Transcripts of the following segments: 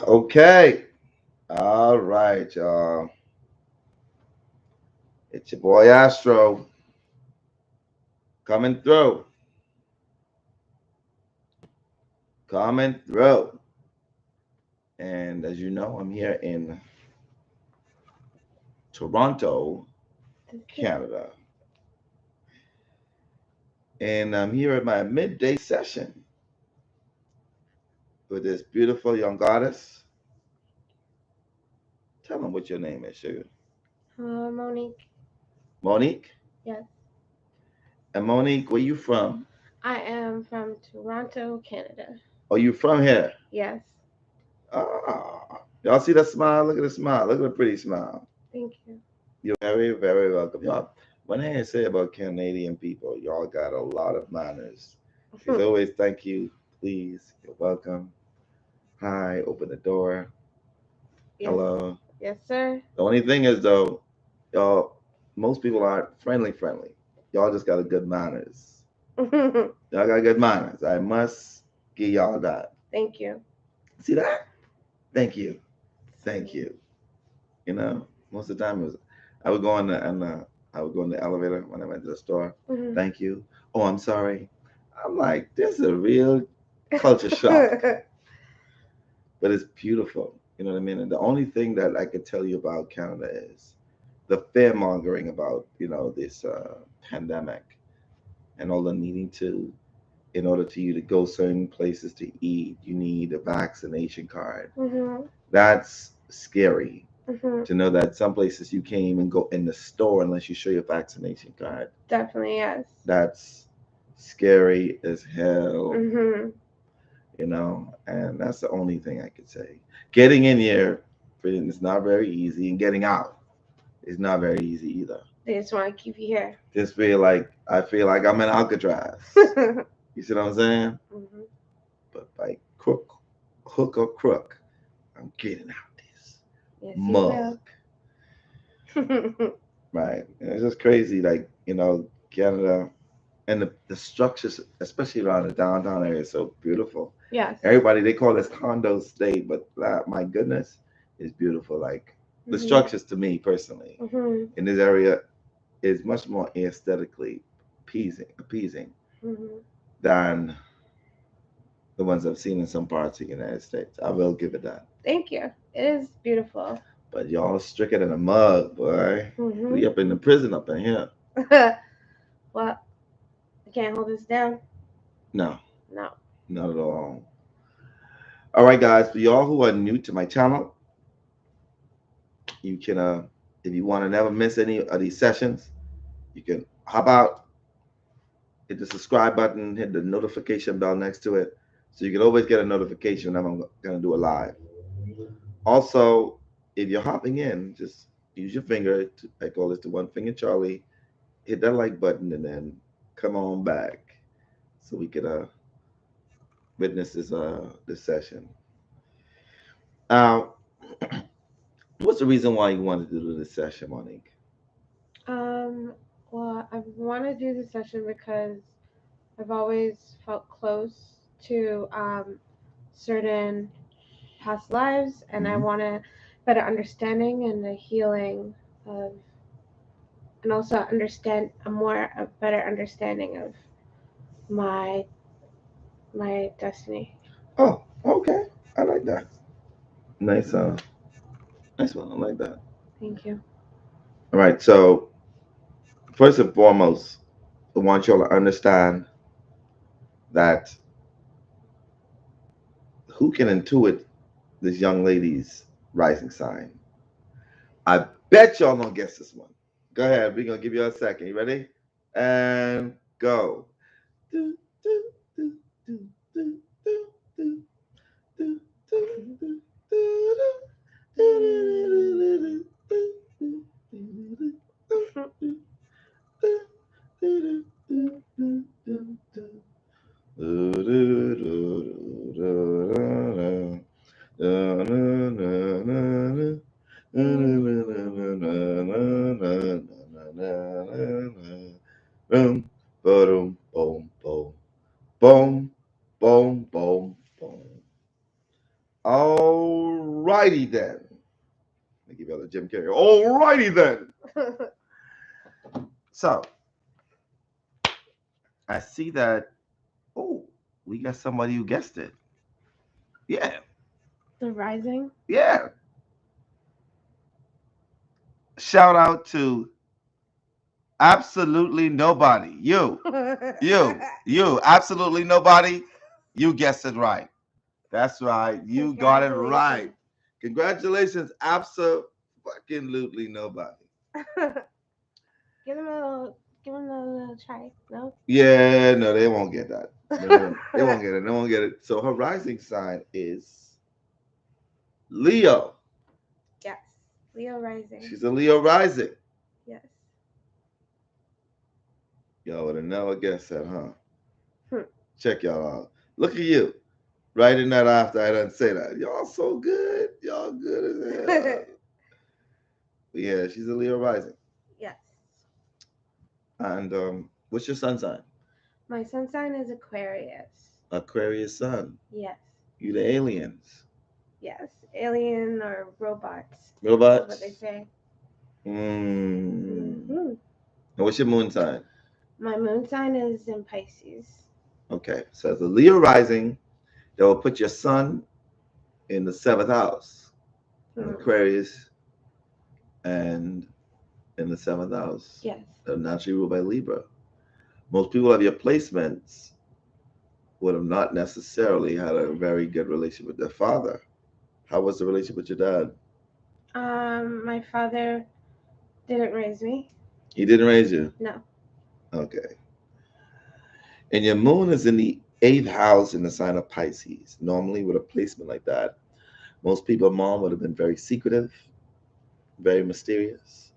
Okay. All right, y'all. It's your boy Astro coming through. Coming through. And as you know, I'm here in Toronto, Canada. And I'm here at my midday session with this beautiful young goddess. Tell them what your name is, sugar. Monique. Monique? Yes. And Monique, where you from? I am from Toronto, Canada. Oh, you from here? Yes. Ah. Y'all see that smile? Look at the smile. Look at the pretty smile. Thank you. You're very, very welcome. Y'all, one thing I say about Canadian people, y'all got a lot of manners. It's always thank you, please, you're welcome. Hi, open the door. Yes. Hello. Yes, sir. The only thing is though, y'all, most people aren't friendly. Y'all just got a good manners. Y'all got good manners. I must give y'all that. Thank you. See that? Thank you. Thank you. You know, most of the time it was I would go in I would go in the elevator when I went to the store. Thank you. Oh, I'm sorry. I'm like, this is a real culture shock. But it's beautiful. You know what I mean? And the only thing that I could tell you about Canada is the fear mongering about, this pandemic and all the needing to, in order to you to go certain places to eat, you need a vaccination card. That's scary to know that some places you can't even go in the store unless you show your vaccination card. Definitely, yes. That's scary as hell. And that's the only thing I could say. Getting in here is not very easy, and getting out is not very easy either. They just want to keep you here. I feel like I'm in Alcatraz. You see what I'm saying? But by hook or crook, I'm getting out this mug. Right. And it's just crazy, like, Canada and the structures, especially around the downtown area, is so beautiful. Yes. Everybody, they call this condo state, but my goodness, it's beautiful. Like the structures to me personally in this area is much more aesthetically appeasing than the ones I've seen in some parts of the United States. I will give it that. Thank you. It is beautiful. But y'all stricken in a mug, boy. We up in the prison up in here. Well, you can't hold us down. No. No. Not at all. All right, guys. For y'all who are new to my channel, you can, if you want to never miss any of these sessions, you can hop out, hit the subscribe button, hit the notification bell next to it, so you can always get a notification when I'm gonna do a live. Also, if you're hopping in, just use your finger. I call this the one finger Charlie. Hit that like button and then come on back, so we could witness this session. What's the reason why you wanted to do this session, Monique? Well, I want to do this session because I've always felt close to certain past lives, and I want a better understanding and a healing of, and also a better understanding of my destiny. Oh, okay. I like that. Nice, nice one. I like that. Thank you. All right. So first and foremost, I want y'all to understand that who can intuit this young lady's rising sign? I bet y'all don't guess this one. Go ahead. We're gonna give you a second. You ready? And go. Boom, boom, boom, boom. righty then. I give you the Jim Carrey. All righty then. So I see that. Oh, we got somebody who guessed it. Yeah. The rising. Yeah. Shout out to absolutely nobody. You, absolutely nobody. You guessed it right. That's right. You got it right. Congratulations, absolutely nobody. Give them a little try. No. Yeah, no, they won't get that. They won't get it. They won't get it. So her rising sign is Leo. Yes, Leo rising. She's a Leo rising. Yes. Y'all would have never guessed that, huh? Check y'all out. Look at you. Writing that after I didn't say that. Y'all so good. Y'all good as hell. Yeah, she's a Leo rising. Yes. And what's your sun sign? My sun sign is Aquarius. Aquarius sun. Yes. You the aliens. Yes. Alien or robots. Robots? That's what they say. And what's your moon sign? My moon sign is in Pisces. Okay. So as a Leo rising, that will put your sun in the 7th house. Aquarius and in the 7th house. Yes. They're naturally ruled by Libra. Most people of your placements would have not necessarily had a very good relationship with their father. How was the relationship with your dad? My father didn't raise me. He didn't raise you? No. Okay. And your moon is in the 8th house in the sign of Pisces. Normally with a placement like that, most people's mom would have been very secretive, very mysterious.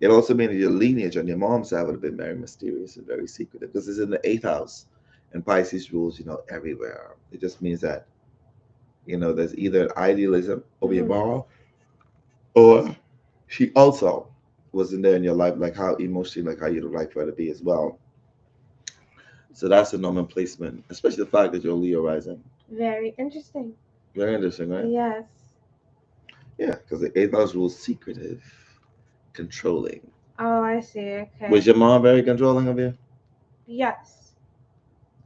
It also means that your lineage on your mom's side would have been very mysterious and very secretive because it's in the 8th house and Pisces rules, everywhere. It just means that, there's either an idealism over your mom or she also wasn't there in your life, like how emotionally, like how you'd like for her to be as well. So that's a normal placement, especially the fact that you're Leo rising. Very interesting. Very interesting, right? Yes. Yeah, because the 8th house rules secretive, controlling. Oh, I see. Okay. Was your mom very controlling of you? Yes.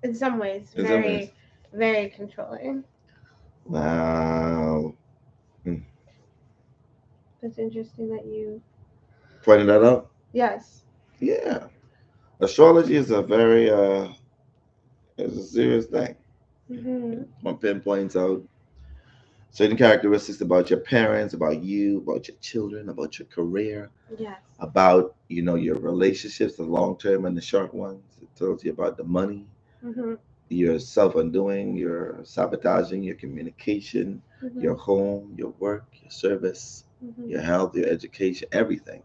In some ways. Very controlling. Wow. That's interesting that you pointed that out? Yes. Yeah. Astrology is a very it's a serious thing. One pinpoints out certain characteristics about your parents, about you, about your children, about your career. Yes. About your relationships, the long term and the short ones. It tells you about the money, your self-undoing, your sabotaging, your communication, your home, your work, your service, your health, your education, everything.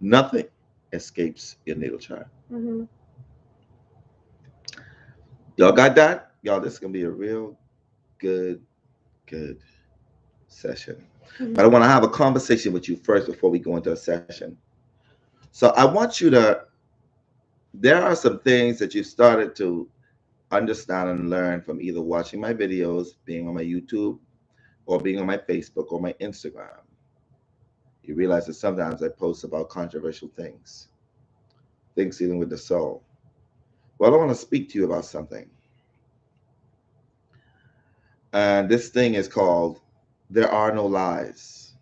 Nothing escapes your natal chart. Y'all got that? Y'all, this is going to be a real good session. But I want to have a conversation with you first before we go into a session. So I want you to, there are some things that you've started to understand and learn from either watching my videos, being on my YouTube, or being on my Facebook or my Instagram. You realize that sometimes I post about controversial things dealing with the soul. Well, I want to speak to you about something. And this thing is called There Are No Lies.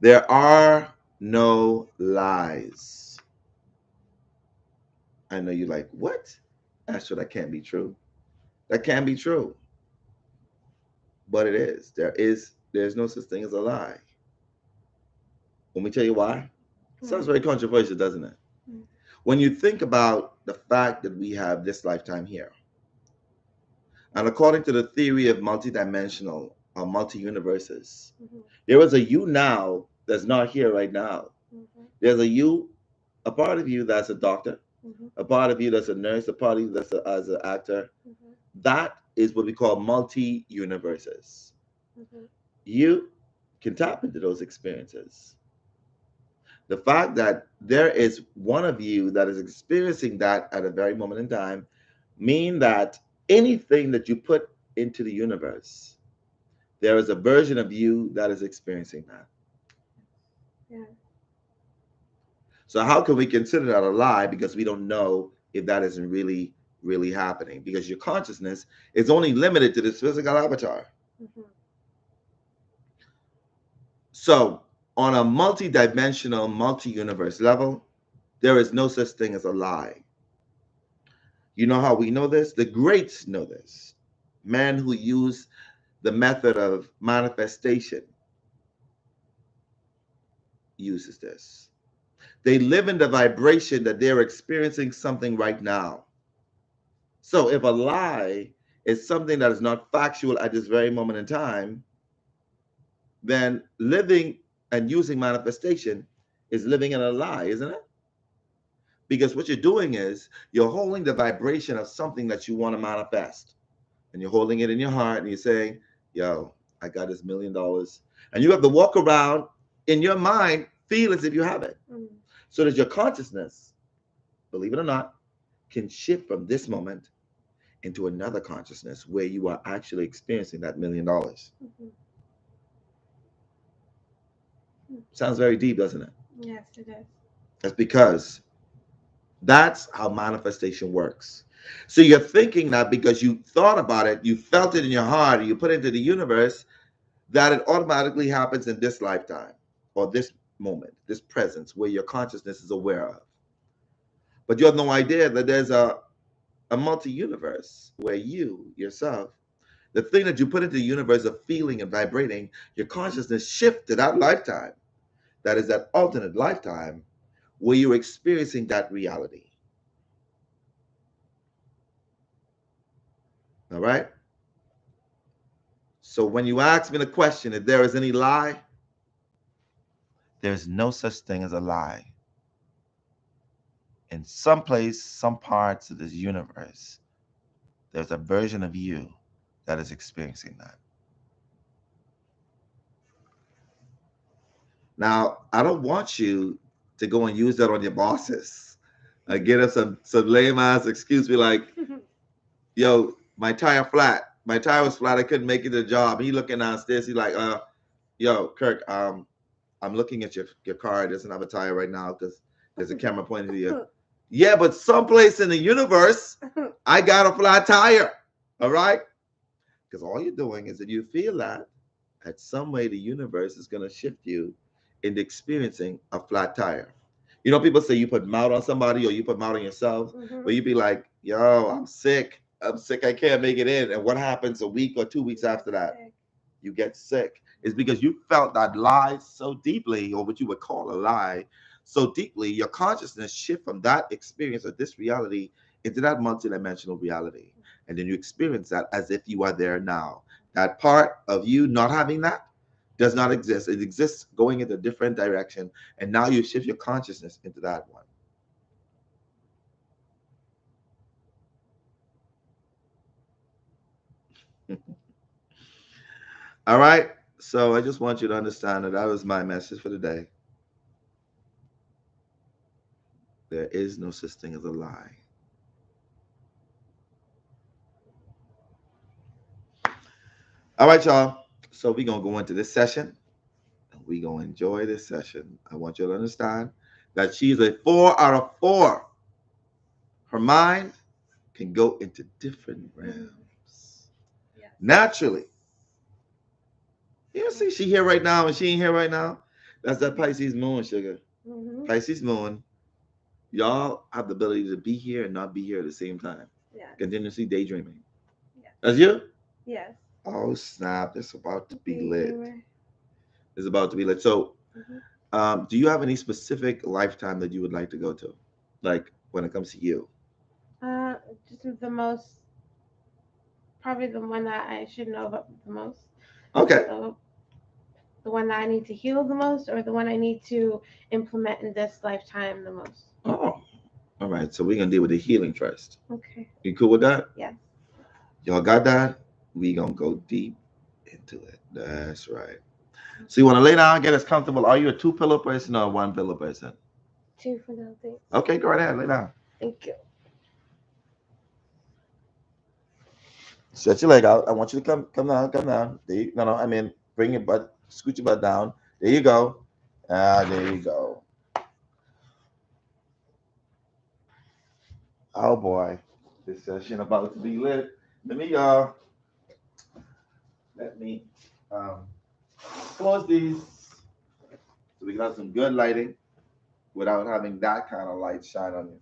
There are no lies. I know you're like, what? Astro, that can't be true. That can't be true. But it is. There's no such thing as a lie. Let me tell you why. Sounds very controversial, doesn't it? When you think about the fact that we have this lifetime here, and according to the theory of multidimensional or multi-universes, there is a you now that's not here right now. There's a you, a part of you that's a doctor, a part of you that's a nurse, a part of you that's as an actor. That is what we call multi-universes. You can tap into those experiences. The fact that there is one of you that is experiencing that at a very moment in time mean that anything that you put into the universe, there is a version of you that is experiencing that. Yeah. So how can we consider that a lie? Because we don't know if that isn't really happening. Because your consciousness is only limited to this physical avatar. Mm-hmm. So on a multi-dimensional, multi-universe level, there is no such thing as a lie. You know how we know this? The greats know this. Men who use the method of manifestation uses this. They live in the vibration that they're experiencing something right now. So if a lie is something that is not factual at this very moment in time, then living and using manifestation is living in a lie, isn't it? Because what you're doing is you're holding the vibration of something that you want to manifest. And you're holding it in your heart and you're saying, yo, I got this $1,000,000. And you have to walk around in your mind, feel as if you have it. Mm-hmm. So that your consciousness, believe it or not, can shift from this moment into another consciousness where you are actually experiencing that $1,000,000. Mm-hmm. Sounds very deep, doesn't it? Yes, it is. That's because that's how manifestation works. So you're thinking that because you thought about it, you felt it in your heart, you put it into the universe, that it automatically happens in this lifetime or this moment, this presence where your consciousness is aware of. But you have no idea that there's a multi-universe where you, yourself, the thing that you put into the universe of feeling and vibrating, your consciousness shift to that lifetime. That is that alternate lifetime where you're experiencing that reality. All right? So when you ask me the question, if there is any lie, there's no such thing as a lie. In some place, some parts of this universe, there's a version of you that is experiencing that. Now, I don't want you to go and use that on your bosses. Get us some lame ass excuse, be like, yo, my tire flat. My tire was flat. I couldn't make it to the job. He looking downstairs. He like, yo, Kirk, I'm looking at your car. It doesn't have a tire right now because there's a camera pointing to you. Yeah, but someplace in the universe, I got a flat tire. All right? Because all you're doing is if you feel that, at some way the universe is going to shift you into experiencing a flat tire. You know, people say you put mouth on somebody or you put mouth on yourself, but you be like, yo, I'm sick. I can't make it in. And what happens a week or 2 weeks after that? You get sick. It's because you felt that lie so deeply, or what you would call a lie, so deeply, your consciousness shift from that experience of this reality into that multidimensional reality. And then you experience that as if you are there now. That part of you not having that does not exist. It exists going in a different direction. And now you shift your consciousness into that one. All right. So I just want you to understand that was my message for today. There is no such thing as a lie. All right, y'all. So we're going to go into this session. And we're going to enjoy this session. I want you to understand that she's a 4 out of 4. Her mind can go into different realms. Yes. Naturally. You see, she here right now and she ain't here right now. That's that Pisces moon, sugar. Mm-hmm. Pisces moon. Y'all have the ability to be here and not be here at the same time. Yeah. Continuously daydreaming. Yes. That's you? Yes. Oh, snap. It's about to be lit. It's about to be lit. So, do you have any specific lifetime that you would like to go to? Like, when it comes to you? Just the most, probably the one that I should know about the most. Okay. The one that I need to heal the most, or the one I need to implement in this lifetime the most. Oh, all right. So we're going to deal with the healing first. Okay. You cool with that? Yes. Y'all got that? We're going to go deep into it. That's right. So you want to lay down, get us comfortable. Are you a 2-pillow person or a 1-pillow person? 2 for now, thanks. Okay, go right ahead. Lay down. Thank you. Stretch your leg out. I want you to come down, come down. There you, no, I mean, bring your butt, scoot your butt down. There you go. There you go. Oh boy, this session about to be lit. Let me um, close these so we can have some good lighting without having that kind of light shine on you.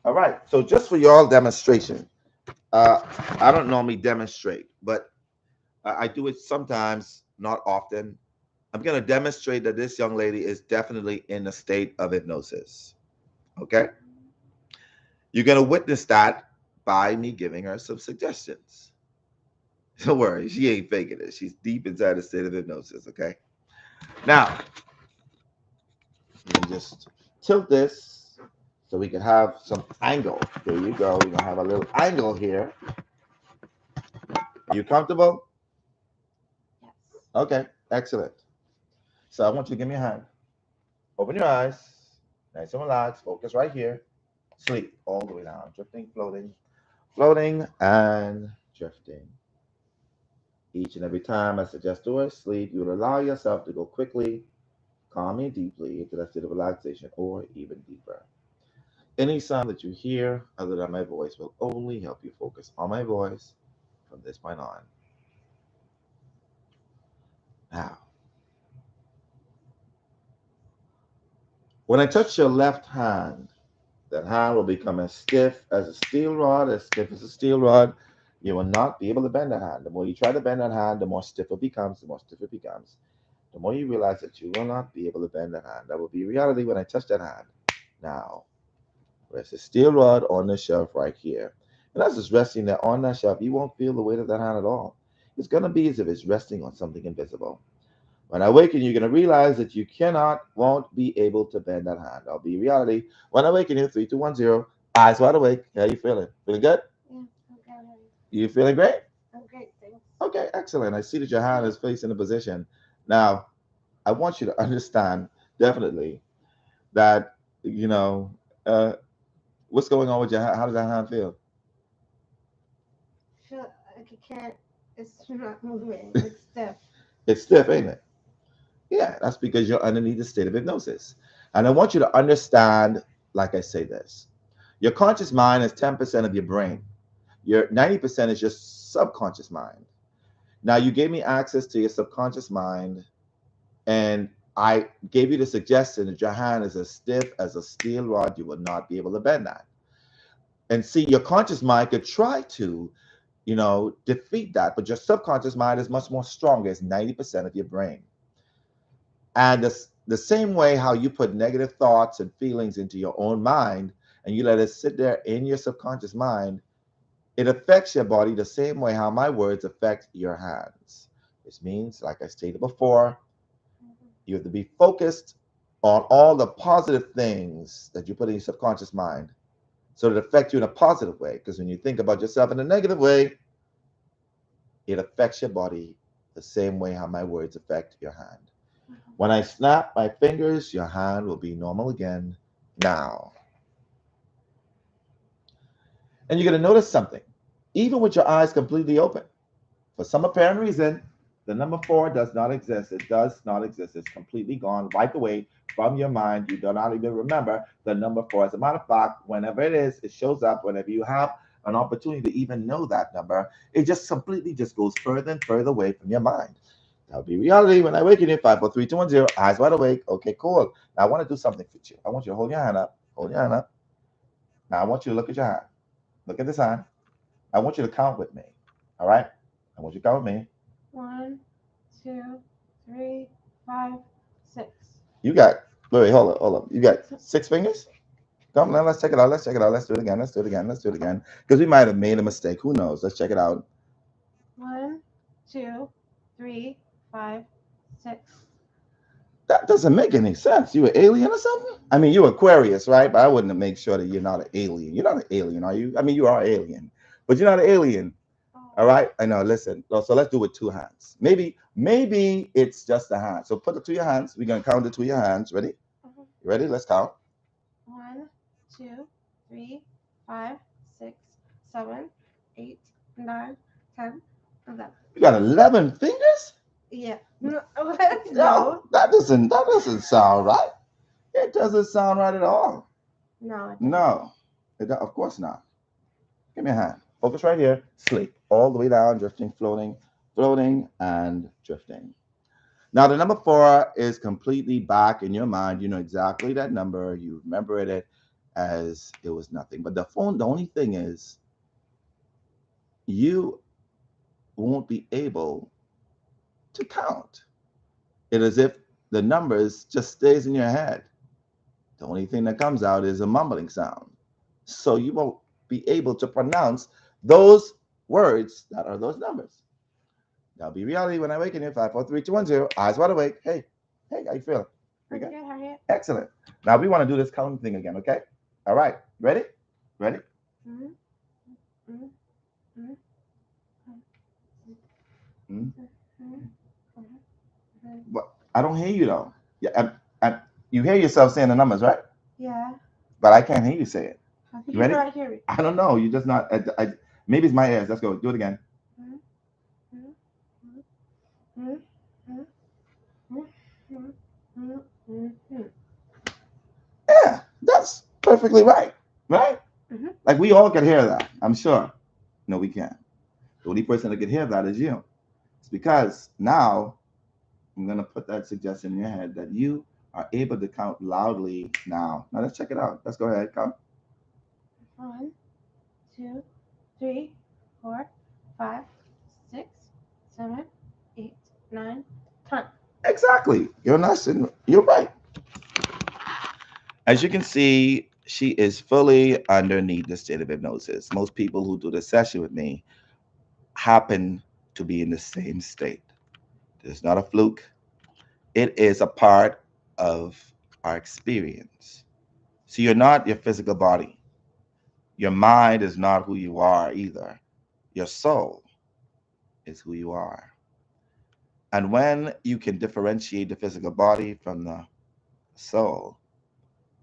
All right. So just for y'all demonstration, uh, I don't normally demonstrate, but I do it sometimes, not often. I'm going to demonstrate that this young lady is definitely in a state of hypnosis. Okay. You're going to witness that by me giving her some suggestions. Don't worry, she ain't faking it. She's deep inside a state of hypnosis. Okay. Now, let me just tilt this so we can have some angle. There you go. We're going to have a little angle here. Are you comfortable? Yes. Okay, excellent. So I want you to give me a hand. Open your eyes. Nice and relaxed. Focus right here. Sleep all the way down. Drifting, floating, floating, and drifting. Each and every time I suggest doing sleep, you will allow yourself to go quickly, calmly, deeply into that state of relaxation or even deeper. Any sound that you hear other than my voice will only help you focus on my voice from this point on. Now, when I touch your left hand, that hand will become as stiff as a steel rod, as stiff as a steel rod. You will not be able to bend that hand. The more you try to bend that hand, the more stiff it becomes, the more stiff it becomes. The more you realize that you will not be able to bend that hand. That will be reality when I touch that hand. Now, rest the steel rod on the shelf right here. And as it's resting there on that shelf, you won't feel the weight of that hand at all. It's going to be as if it's resting on something invisible. When I awaken, you're going to realize that you won't be able to bend that hand. That'll be reality. When I awaken you, 3, 2, 1, 0, eyes wide awake. How you feeling? Feeling good? Yeah, okay. You feeling great? I'm great, thanks. Okay, excellent. I see that your hand is facing the position. Now, I want you to understand definitely that, you know, uh, what's going on with your hand? How does that hand feel? I feel like I can't, it's not moving. It's stiff. It's stiff, ain't it? Yeah, that's because you're underneath the state of hypnosis. And I want you to understand, like I say this, your conscious mind is 10% of your brain. Your 90% is your subconscious mind. Now, you gave me access to your subconscious mind, and I gave you the suggestion that your hand is as stiff as a steel rod. You will not be able to bend that. And see, your conscious mind could try to, defeat that, but your subconscious mind is much more stronger. It's 90% of your brain. And the same way how you put negative thoughts and feelings into your own mind and you let it sit there in your subconscious mind, it affects your body the same way how my words affect your hands. This means, like I stated before, you have to be focused on all the positive things that you put in your subconscious mind so it affects you in a positive way. Because when you think about yourself in a negative way, it affects your body the same way how my words affect your hand. When I snap my fingers, your hand will be normal again now. And you're going to notice something. Even with your eyes completely open, for some apparent reason, the number 4 does not exist. It does not exist. It's completely gone, wiped away from your mind. You do not even remember the number 4. As a matter of fact, whenever it is, it shows up. Whenever you have an opportunity to even know that number, it just completely just goes further and further away from your mind. That'll be reality when I awaken you. 5, 4, 3, 2, 1, 0. Eyes wide awake. Okay, cool. Now I want to do something for you. I want you to hold your hand up. Hold your hand up. Now I want you to look at your hand. Look at this hand. I want you to count with me. All right? I want you to count with me. 1, 2, 3, 5, 6. You got, wait, hold up. You got 6 fingers? Come, now let's check it out. Let's check it out. Let's do it again. Let's do it again. Let's do it again. Because we might have made a mistake. Who knows? Let's check it out. 1, 2, 3, 5, 6. That doesn't make any sense. You an alien or something? I mean, you're Aquarius, right? But I wouldn't make sure that you're not an alien. You're not an alien, are you? I mean, you are an alien, but you're not an alien. All right? I know. Listen. So let's do it with 2 hands. Maybe it's just a hand. So put it to your hands. We're gonna count it to your hands. Ready? You ready? Let's count. 1, 2, 3, 5, 6, 7, 8, 9, 10, 11. You got 11 fingers? Yeah. No, No. that doesn't sound right. It doesn't sound right at all. No. No, of course not. Give me a hand. Focus right here. Sleep. All the way down, drifting, floating, and drifting. Now, the number 4 is completely back in your mind. You know exactly that number. You remember it as it was nothing. But the only thing is, you won't be able to count. It is as if the numbers just stays in your head. The only thing that comes out is a mumbling sound. So you won't be able to pronounce those words that are those numbers. Now be reality when I awaken you. 5, 4, 3, 2, 1, 0. Eyes wide awake. Hey, how you feeling? Pretty good. How are you? Excellent. Now we want to do this counting thing again, okay? All right. Ready? Ready? Mm-hmm. Mm-hmm. What? I don't hear you though. Yeah, you hear yourself saying the numbers, right? Yeah. But I can't hear you say it. You ready? Right, hear me. I don't know. You're just not. Maybe it's my ears. Let's go. Do it again. Yeah, that's perfectly right. Right? Mm-hmm. Like we all can hear that, I'm sure. No, we can't. The only person that can hear that is you. It's because now I'm going to put that suggestion in your head that you are able to count loudly now. Now let's check it out. Let's go ahead. Count. 1, 2, 3, 4, 5, 6, 7, 8, 9, 10. Exactly. You're not. You're right. As you can see, she is fully underneath the state of hypnosis. Most people who do the session with me happen to be in the same state. It's not a fluke. It is a part of our experience. So you're not your physical body. Your mind is not who you are either. Your soul is who you are. And when you can differentiate the physical body from the soul,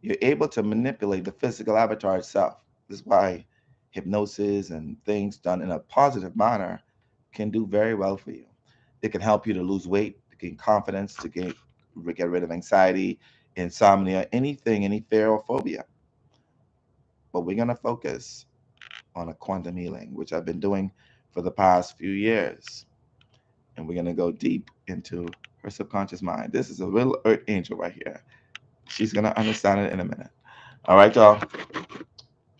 you're able to manipulate the physical avatar itself. This is why hypnosis and things done in a positive manner can do very well for you. It can help you to lose weight, to gain confidence, to get rid of anxiety, insomnia, anything, any fear or phobia. But we're going to focus on a quantum healing, which I've been doing for the past few years. And we're going to go deep into her subconscious mind. This is a real earth angel right here. She's going to understand it in a minute. All right, y'all.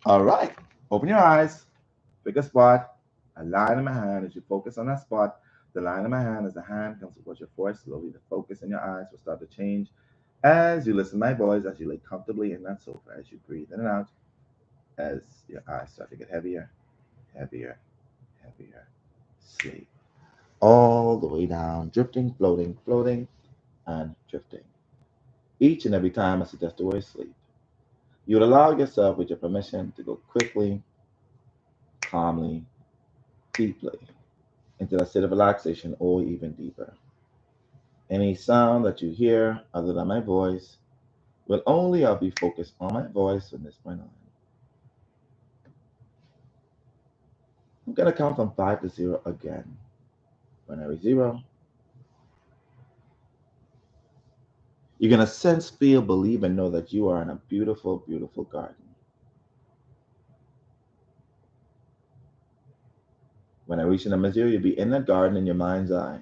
All right. Open your eyes. Pick a spot. A line in my hand. As you focus on that spot, the line in my hand, as the hand comes towards your forehead, slowly the focus in your eyes will start to change as you listen to my voice, as you lay comfortably in that sofa, as you breathe in and out, as your eyes start to get heavier, heavier, heavier. Sleep. All the way down, drifting, floating, and drifting. Each and every time I suggest the word sleep, you would allow yourself, with your permission, to go quickly, calmly, deeply into a state of relaxation or even deeper. Any sound that you hear other than my voice will only be focused on my voice from this point on. I'm going to count from 5 to 0 again. When I reach 0, you're going to sense, feel, believe, and know that you are in a beautiful, beautiful garden. When I reach number 0, you'll be in that garden in your mind's eye.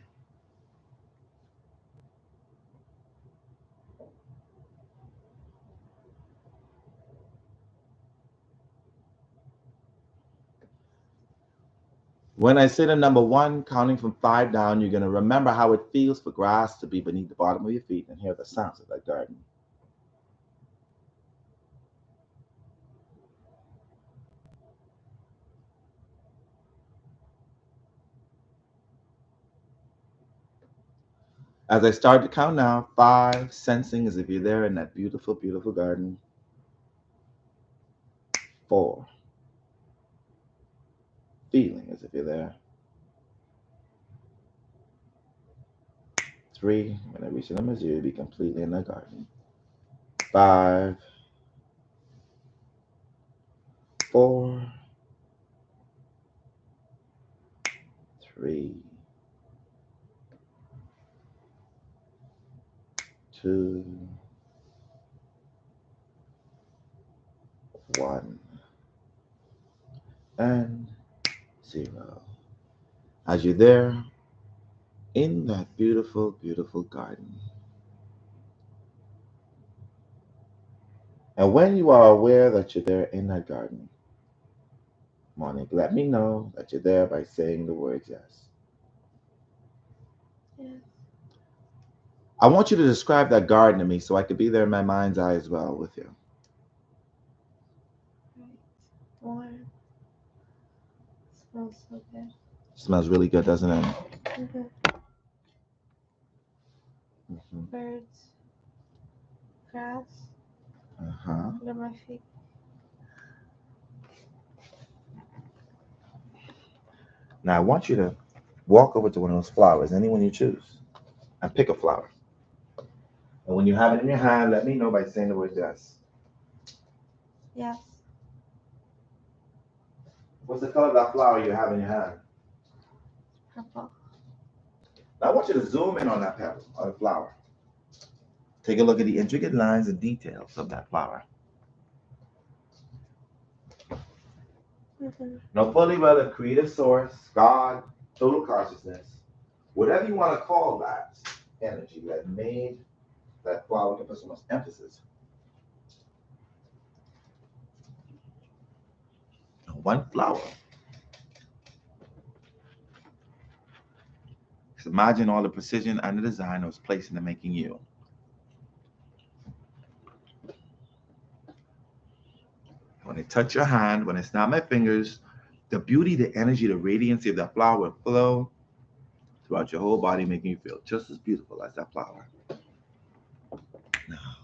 When I say the number 1, counting from 5 down, you're going to remember how it feels for grass to be beneath the bottom of your feet and hear the sounds of that garden. As I start to count now, 5, sensing as if you're there in that beautiful, beautiful garden. 4, feeling as if you're there. 3, when I reach the number 0, you'll be completely in that garden. 5, 4, 3, 2, 1, and 0. As you're there in that beautiful, beautiful garden, and when you are aware that you're there in that garden, Monique, let me know that you're there by saying the word yes. Yes. I want you to describe that garden to me so I could be there in my mind's eye as well with you. Right. Warm. Smells so good. Smells really good, doesn't it? Mm-hmm. Mm-hmm. Birds. Grass. Uh-huh. Under my feet. Now I want you to walk over to one of those flowers, anyone you choose, and pick a flower. And when you have it in your hand, let me know by saying the word yes. Yes. What's the color of that flower you have in your hand? Purple. Now I want you to zoom in on that petal, or the flower. Take a look at the intricate lines and details of that flower. Mm-hmm. Know fully well the creative source, God, total consciousness, whatever you want to call that energy that made that flower can put so much emphasis on one flower. Just imagine all the precision and the design that was placed into making you. When it touch your hand, when it snap my fingers, the beauty, the energy, the radiancy of that flower will flow throughout your whole body, making you feel just as beautiful as that flower. Now,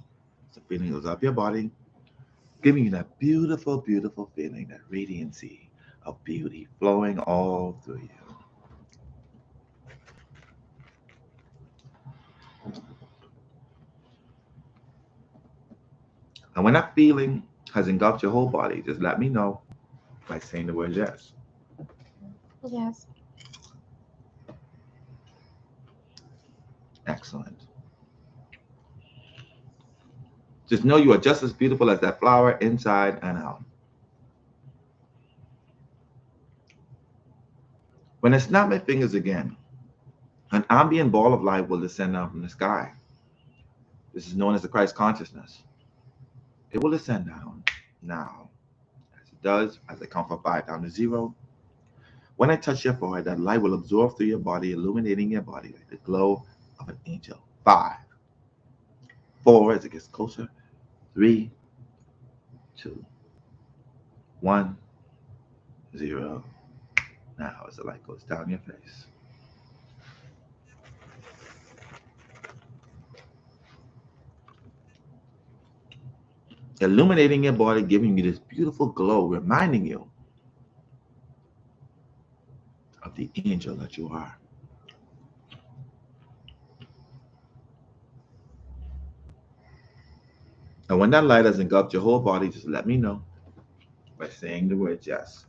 the feeling goes up your body, giving you that beautiful, beautiful feeling, that radiancy of beauty flowing all through you. And when that feeling has engulfed your whole body, just let me know by saying the word yes. Yes. Excellent. Just know you are just as beautiful as that flower inside and out. When I snap my fingers again, an ambient ball of light will descend down from the sky. This is known as the Christ consciousness. It will descend down now, as it does as I count from 5 down to 0. When I touch your forehead, that light will absorb through your body, illuminating your body like the glow of an angel. 5, 4, as it gets closer. 3, 2, 1, 0. Now, as the light goes down your face. Illuminating your body, giving you this beautiful glow, reminding you of the angel that you are. And when that light has engulfed your whole body, just let me know by saying the word yes.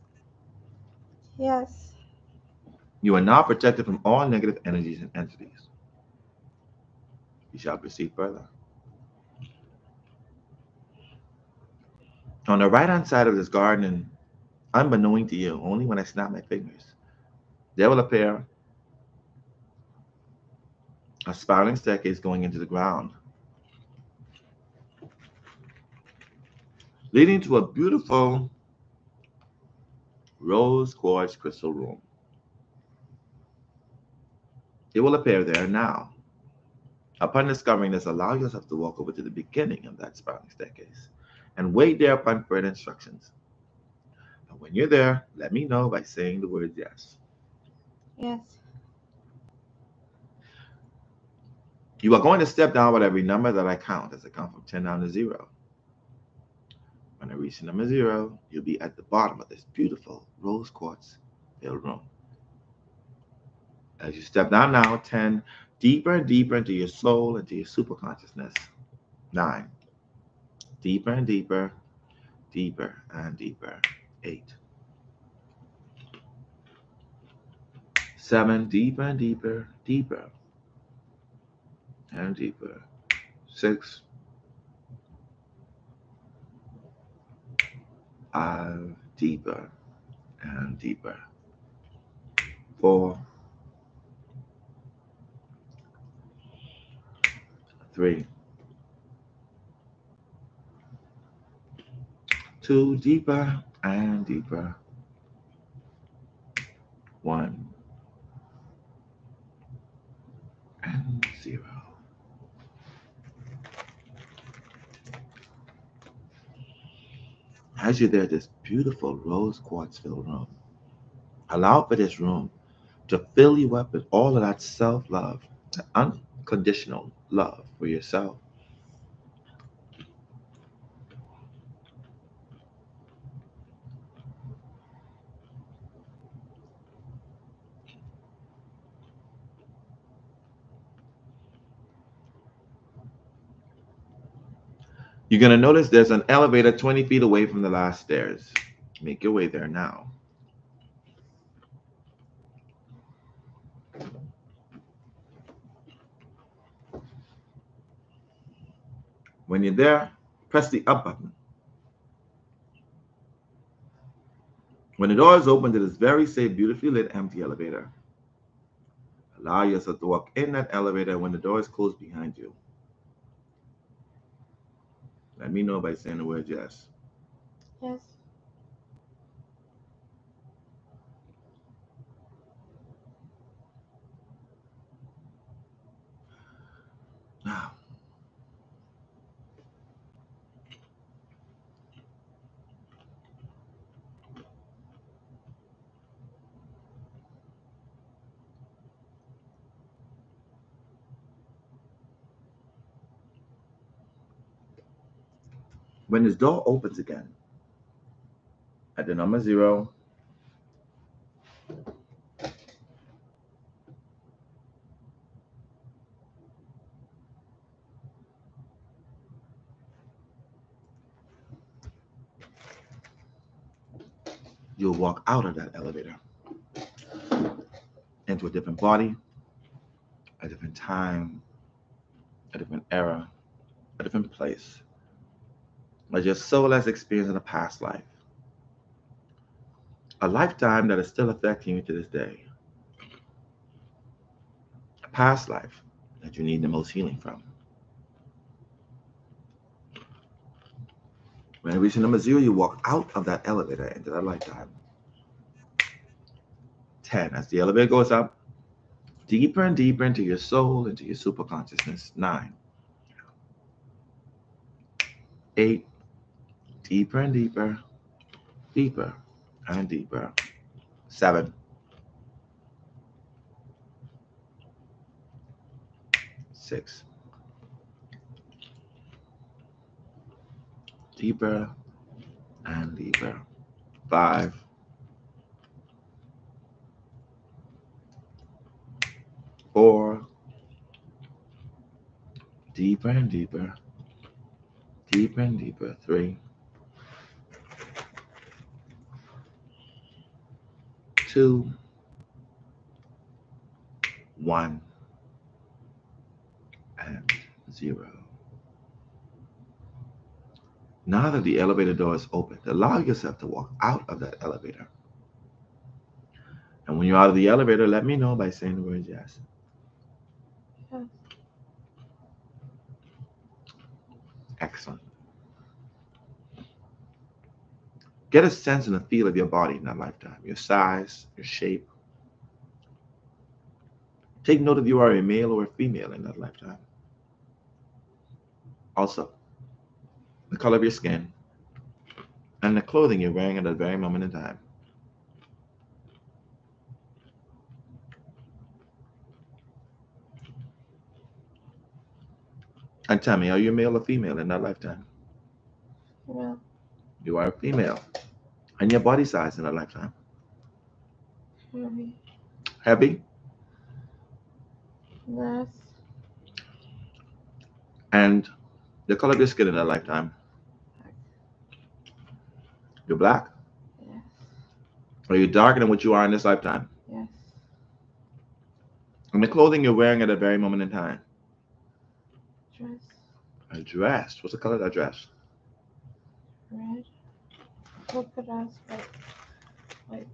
Yes. You are now protected from all negative energies and entities. You shall proceed further. On the right-hand side of this garden, unbeknown to you, only when I snap my fingers, there will appear a spiraling staircase going into the ground, leading to a beautiful rose quartz crystal room. It will appear there now. Upon discovering this, allow yourself to walk over to the beginning of that spiraling staircase and wait there upon further instructions. And when you're there, let me know by saying the word yes. Yes. You are going to step down with every number that I count as I count from 10 down to 0. When I reach number 0, you'll be at the bottom of this beautiful rose quartz filled room. As you step down now, 10, deeper and deeper into your soul, into your super consciousness. 9, deeper and deeper, deeper and deeper. 8, 7, deeper and deeper, deeper and deeper. 6, 5, deeper and deeper. 4, 3, 2, deeper and deeper. 1 and 0. As you're there, this beautiful rose quartz filled room, allow for this room to fill you up with all of that self-love, the unconditional love for yourself. You're going to notice there's an elevator 20 feet away from the last stairs. Make your way there now. When you're there, press the up button. When the doors open to this very safe, beautifully lit, empty elevator, allow yourself to walk in that elevator when the doors close behind you. Let me know by saying the word yes. Yes. Now, when this door opens again, at the number 0, you'll walk out of that elevator into a different body, a different time, a different era, a different place, as your soul has experienced in a past life, a lifetime that is still affecting you to this day, a past life that you need the most healing from. When you reach number 0, you walk out of that elevator into that lifetime. 10, as the elevator goes up, deeper and deeper into your soul, into your super consciousness. 9, 8, deeper and deeper, deeper and deeper. 7, 6, deeper and deeper. 5, 4, deeper and deeper, deeper and deeper. 3, 2, 1, and 0. Now that the elevator door is open, allow yourself to walk out of that elevator. And when you're out of the elevator, let me know by saying the word yes. Yes. Excellent. Get a sense and a feel of your body in that lifetime, your size, your shape. Take note if you are a male or a female in that lifetime. Also, the color of your skin and the clothing you're wearing at that very moment in time. And tell me, are you male or female in that lifetime? Well, You are a female. And your body size in that lifetime? heavy. Heavy? Less. And the color of your skin in that lifetime? Black. You're black? Yeah. Are you darker than what you are in this lifetime? Yes. And the clothing you're wearing at that very moment in time? Dress. A dress. What's the color of that dress? Red. Polka dots. White.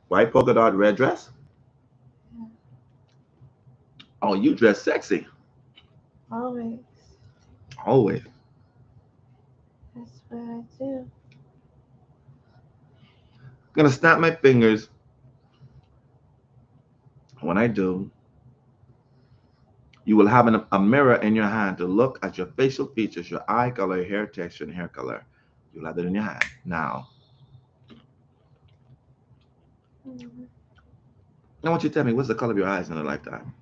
White polka dot red dress? Yeah. Oh, you dress sexy. Always. Always. That's what I do. I'm going to snap my fingers. When I do, you will have a mirror in your hand to look at your facial features, your eye color, hair texture, and hair color. You'll have it in your hand. Now, I want you to tell me, what's the color of your eyes in a lifetime?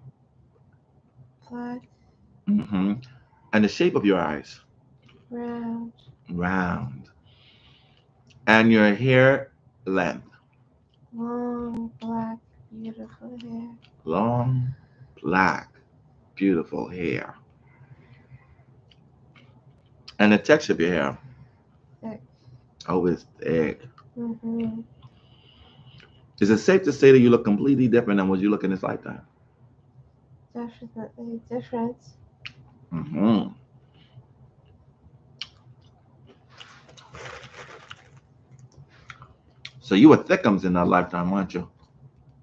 Black. Mm-hmm. And the shape of your eyes? Round. Round. And your hair length? Long, black, beautiful hair. Long, black, beautiful hair. And the texture of your hair? Thick. Oh, it's thick. Mm-hmm. Is it safe to say that you look completely different than what you look in this lifetime? Definitely different. Mm-hmm. So you were thickums in that lifetime, weren't you?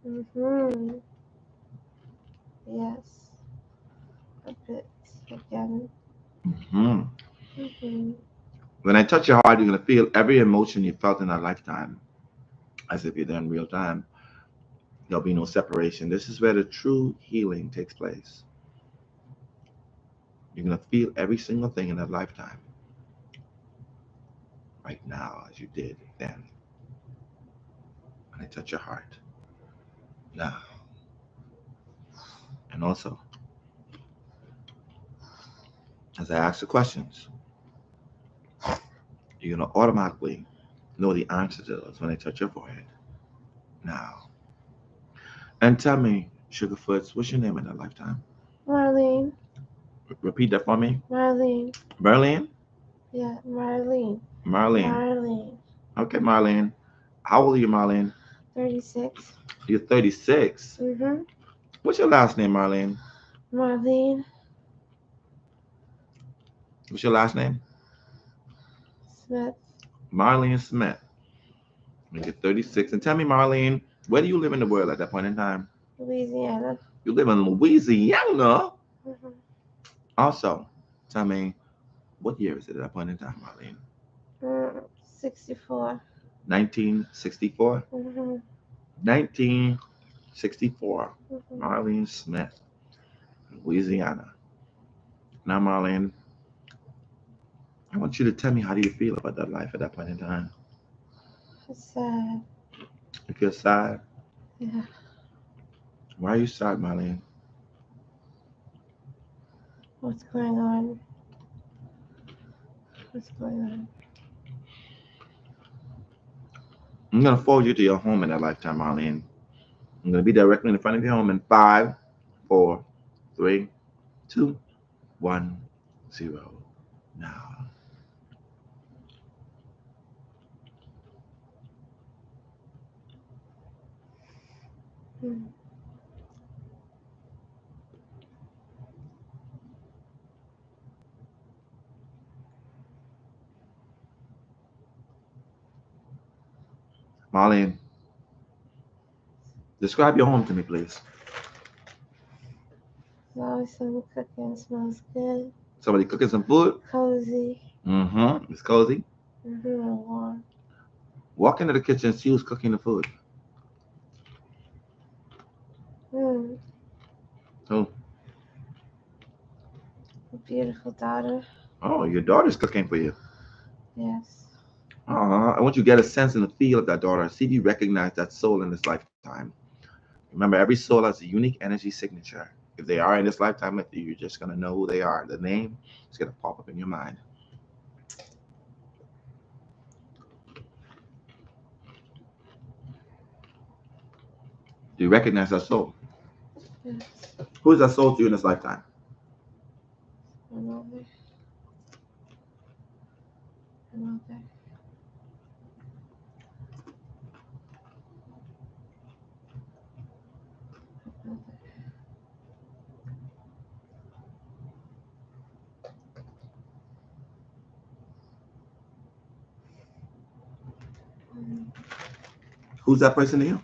Mm-hmm. Yes. A bit again. Mm-hmm. Mm-hmm. When I touch your heart, you're going to feel every emotion you felt in that lifetime, as if you're there in real time. There'll be no separation. This is where the true healing takes place. You're going to feel every single thing in that lifetime right now, as you did then. When I touch your heart. Now. And also, as I ask the questions, you're going to automatically know the answer to those when I touch your forehead. Now. And tell me, Sugarfoots, what's your name in that lifetime? Marlene. Repeat that for me. Marlene. Berlin? Yeah, Marlene. Marlene. Marlene. Okay, Marlene. How old are you, Marlene? 36. You're 36. Mm-hmm. What's your last name, Marlene? Marlene. What's your last name? Smith. Marlene Smith. And you're 36. And tell me, Marlene, where do you live in the world at that point in time? Louisiana. You live in Louisiana. Mm-hmm. Also, tell me, what year is it at that point in time, Marlene? 64. 1964? Mm-hmm. 1964. Mm-hmm. Marlene Smith, Louisiana. Now, Marlene, I want you to tell me, how do you feel about that life at that point in time? It's sad. You feel sad? Yeah. Why are you sad, Marlene? What's going on? What's going on? I'm going to forward you to your home in that lifetime, Marlene. I'm going to be directly in front of your home in 5, 4, 3, 2, 1, 0. Now. Mm-hmm. Marlene, describe your home to me, please. There's always somebody cooking. Smells good. Somebody cooking some food? Cozy. Mm-hmm. It's cozy. Mm-hmm. Warm. Walk into the kitchen and see who's cooking the food. Mm. Who? A beautiful daughter. Oh, your daughter's cooking for you. Yes. I want you to get a sense and a feel of that daughter. See if you recognize that soul in this lifetime. Remember, every soul has a unique energy signature. If they are in this lifetime with you, you're just going to know who they are. The name is going to pop up in your mind. Do you recognize that soul? Yes. Who is that soul to you in this lifetime? My mother. My mother. Who's that person to you?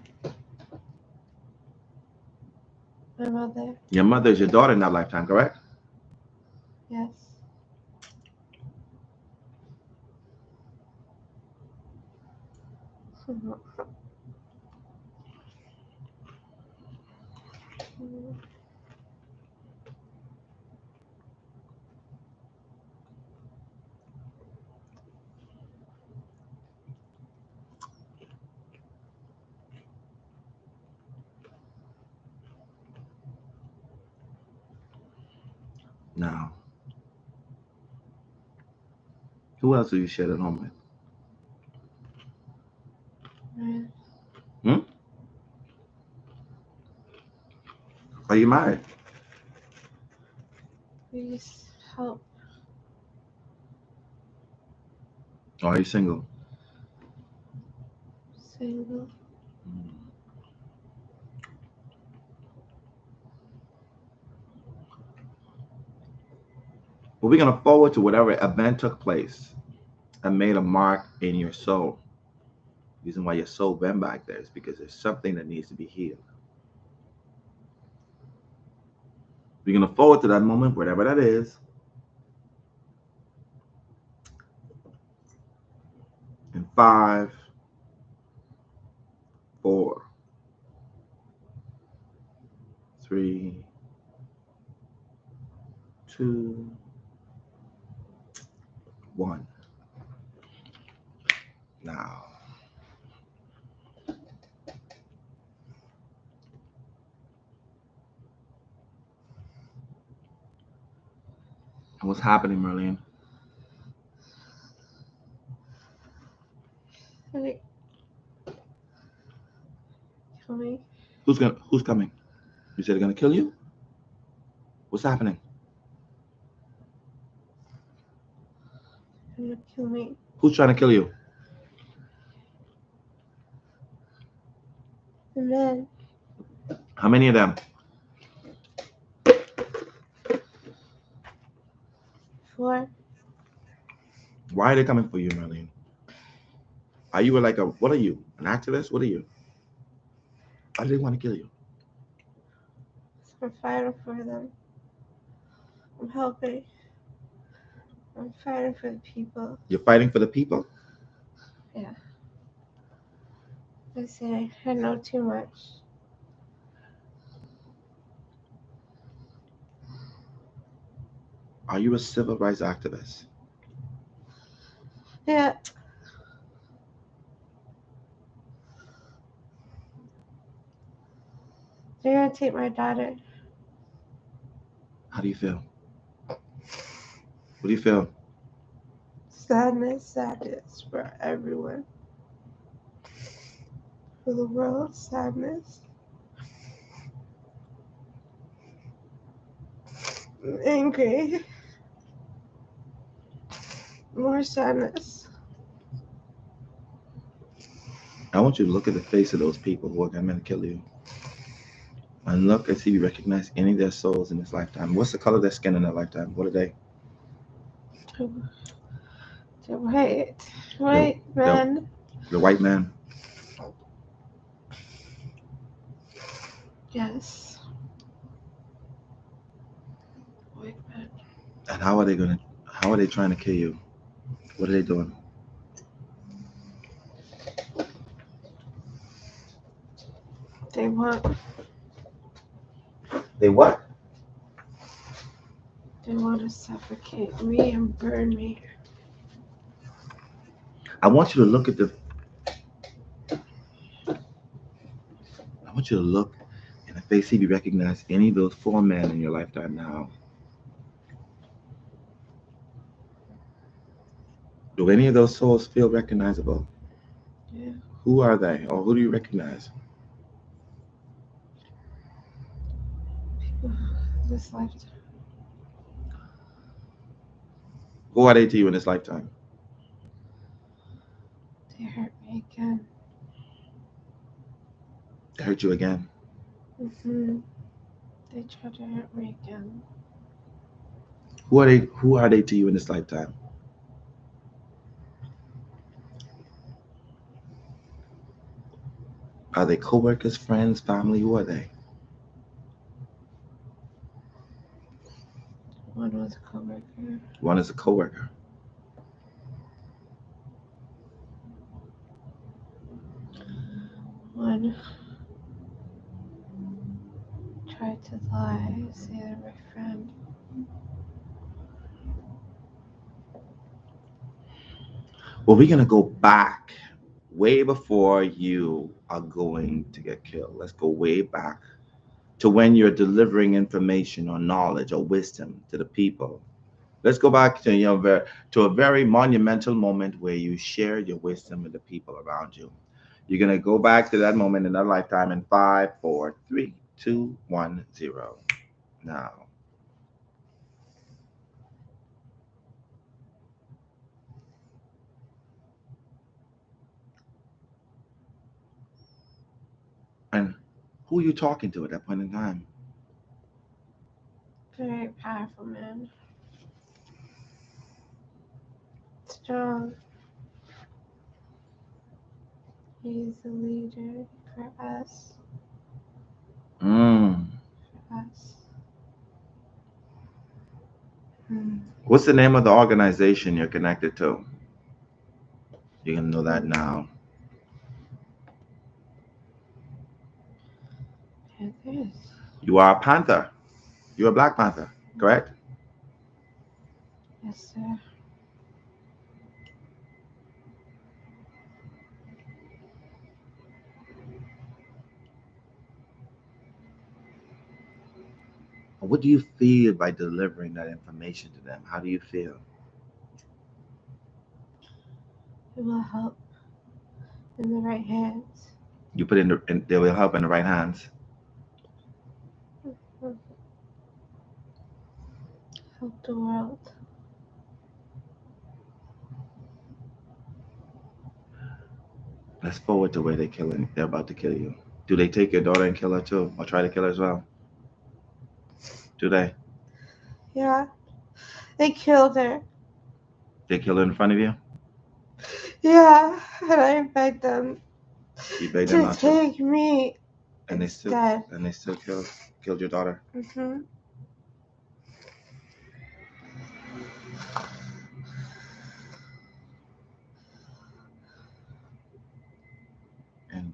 My mother. Your mother is your daughter in that lifetime, correct? Yes. No. Who else do you share at home with? Hmm? Are you married? We just help. Or are you single? Single. Well, we're going to forward to whatever event took place and made a mark in your soul. The reason why your soul went back there is because there's something that needs to be healed. We're going to forward to that moment, whatever that is. In 5, 4, 3, 2, 1. Now. And what's happening, Marlene? Coming. Who's coming? You said they're gonna kill you? What's happening? They're gonna kill me. Who's trying to kill you? The men. How many of them? 4. Why are they coming for you, Marlene? Are you what are you? An activist? What are you? Why do they want to kill you? I'm fighting for them. I'm helping. I'm fighting for the people. You're fighting for the people? Yeah. I say I know too much. Are you a civil rights activist? Yeah. They're gonna take my daughter. How do you feel? What do you feel? Sadness for everyone. For the world, sadness. I'm angry. More sadness. I want you to look at the face of those people who are coming to kill you. And look and see if you recognize any of their souls in this lifetime. What's the color of their skin in their lifetime? What are they? They're white. White men. The white man. Yes. White men. And how are they trying to kill you? What are they doing? They what? They want to suffocate me and burn me. I want you to look in the face, see if you recognize any of those 4 men in your lifetime now. Do any of those souls feel recognizable? Yeah. Who are they, or who do you recognize? People this lifetime. Who are they to you in this lifetime? They hurt me again. They hurt you again? Mm-hmm. They tried to hurt me again. Who are they to you in this lifetime? Are they co-workers, friends, family? Who are they? One was a coworker. One is a co-worker. One tried to lie, say they're my friend. Well, we're going to go back way before you are going to get killed. Let's go way back to when you're delivering information or knowledge or wisdom to the people. Let's go back to to a very monumental moment where you shared your wisdom with the people around you. You're gonna go back to that moment in that lifetime in 5, 4, 3, 2, 1, 0. Now. And who are you talking to at that point in time? Very powerful man. Strong. He's a leader for us. Mm. For us. What's the name of the organization you're connected to? You're gonna know that now. Panthers. You are a Panther. You're a Black Panther, correct? Yes, sir. What do you feel by delivering that information to them? How do you feel? It will help in the right hands. You put they will help in the right hands. Help the world. Let's forward to where they're about to kill you. Do they take your daughter and kill her too? Or try to kill her as well? Do they? Yeah. They killed her. They kill her in front of you? Yeah. And I begged them You begged them to not to. take me And instead. they still killed your daughter. Mm-hmm. And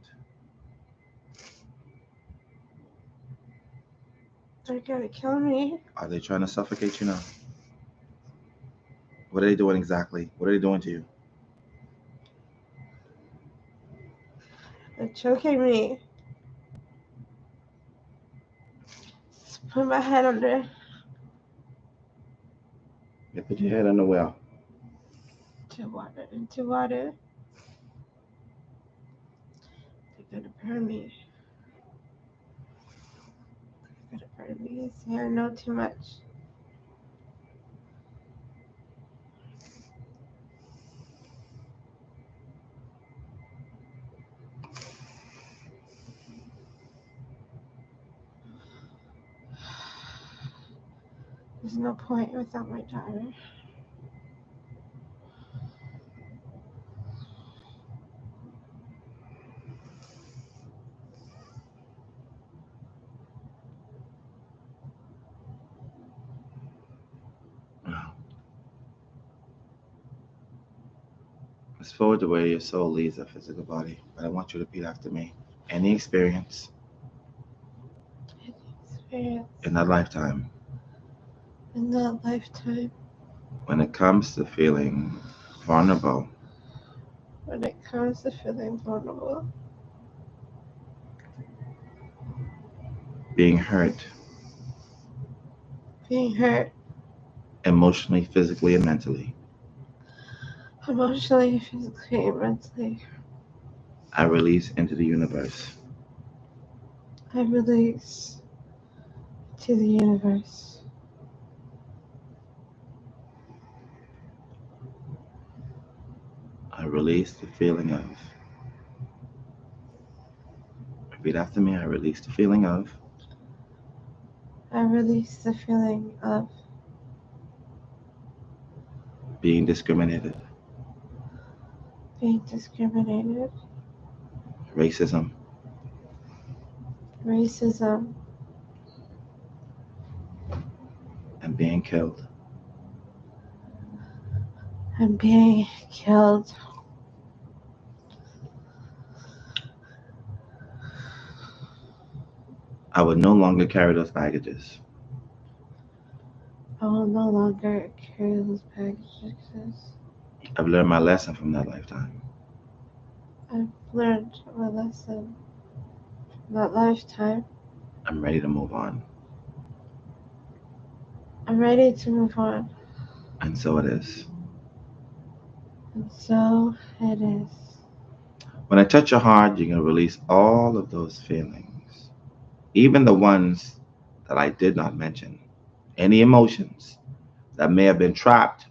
They're gonna kill me. are they trying to suffocate you now? What are they doing exactly? What are they doing to you? They're choking me. Just put my head under. You put your head on the well. Into water. They're gonna burn me. They're gonna burn me. See, I know too much. There's no point without my daughter. Let's forward to where your soul leaves the physical body. But I want you to repeat after me. Any experience in that lifetime, when it comes to feeling vulnerable, being hurt, emotionally, physically, and mentally, I release into the universe I release to the universe. I release the feeling of. Repeat after me. I release the feeling of. I release the feeling of Being discriminated. being discriminated. Racism. racism, and being killed. and being killed. I would no longer carry those baggages. I will no longer carry those packages. I've learned my lesson from that lifetime. I've learned my lesson from that lifetime. I'm ready to move on. I'm ready to move on. And so it is. And so it is. When I touch your heart, you're going to release all of those feelings, even the ones that I did not mention. Any emotions that may have been trapped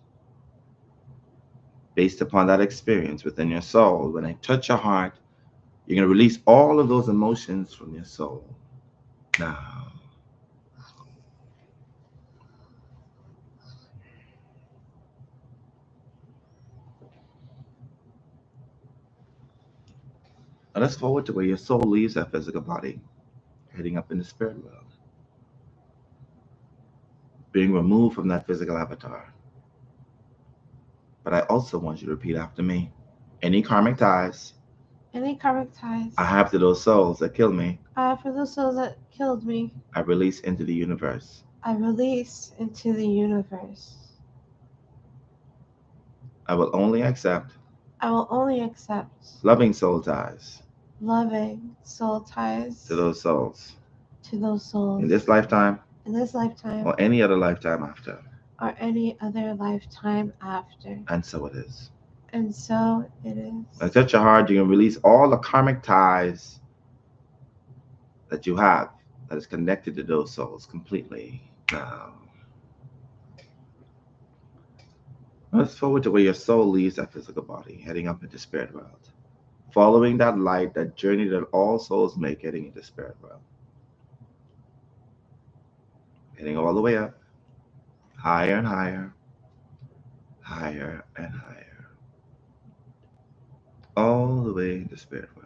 based upon that experience within your soul. When I touch your heart, you're going to release all of those emotions from your soul. Now, let's forward to where your soul leaves that physical body, heading up in the spirit world, being removed from that physical avatar. But I also want you to repeat after me. Any karmic ties I have to those souls that killed me, for those souls that killed me, I release into the universe. I release into the universe. I will only accept loving soul ties loving soul ties to those souls in this lifetime or any other lifetime after. any other lifetime after. And so it is. And so it is. When I touch your heart, you can release all the karmic ties that you have that is connected to those souls completely. Now, let's forward to where your soul leaves that physical body, heading up into spirit world. Following that light, that journey that all souls make, heading into spirit world. Heading all the way up, higher and higher, higher and higher. All the way into spirit world.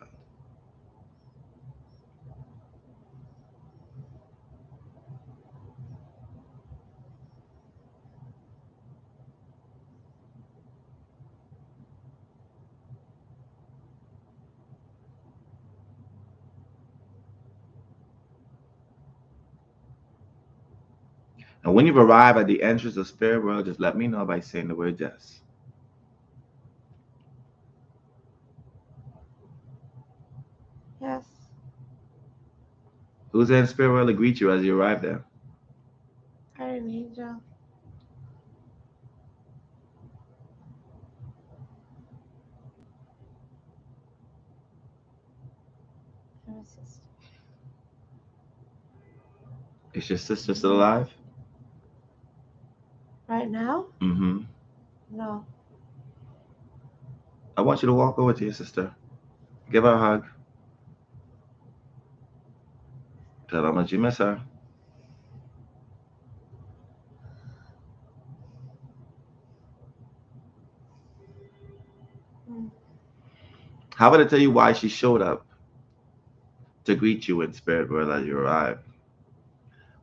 And when you've arrived at the entrance of spirit world, just let me know by saying the word yes. Yes. Who's there in spirit world to greet you as you arrive there? Guardian angel. My sister. Is your sister still alive? Right now? Mm-hmm. No. I want you to walk over to your sister. Give her a hug. Tell her how much you miss her. How about I tell you why she showed up to greet you in spirit world as you arrive?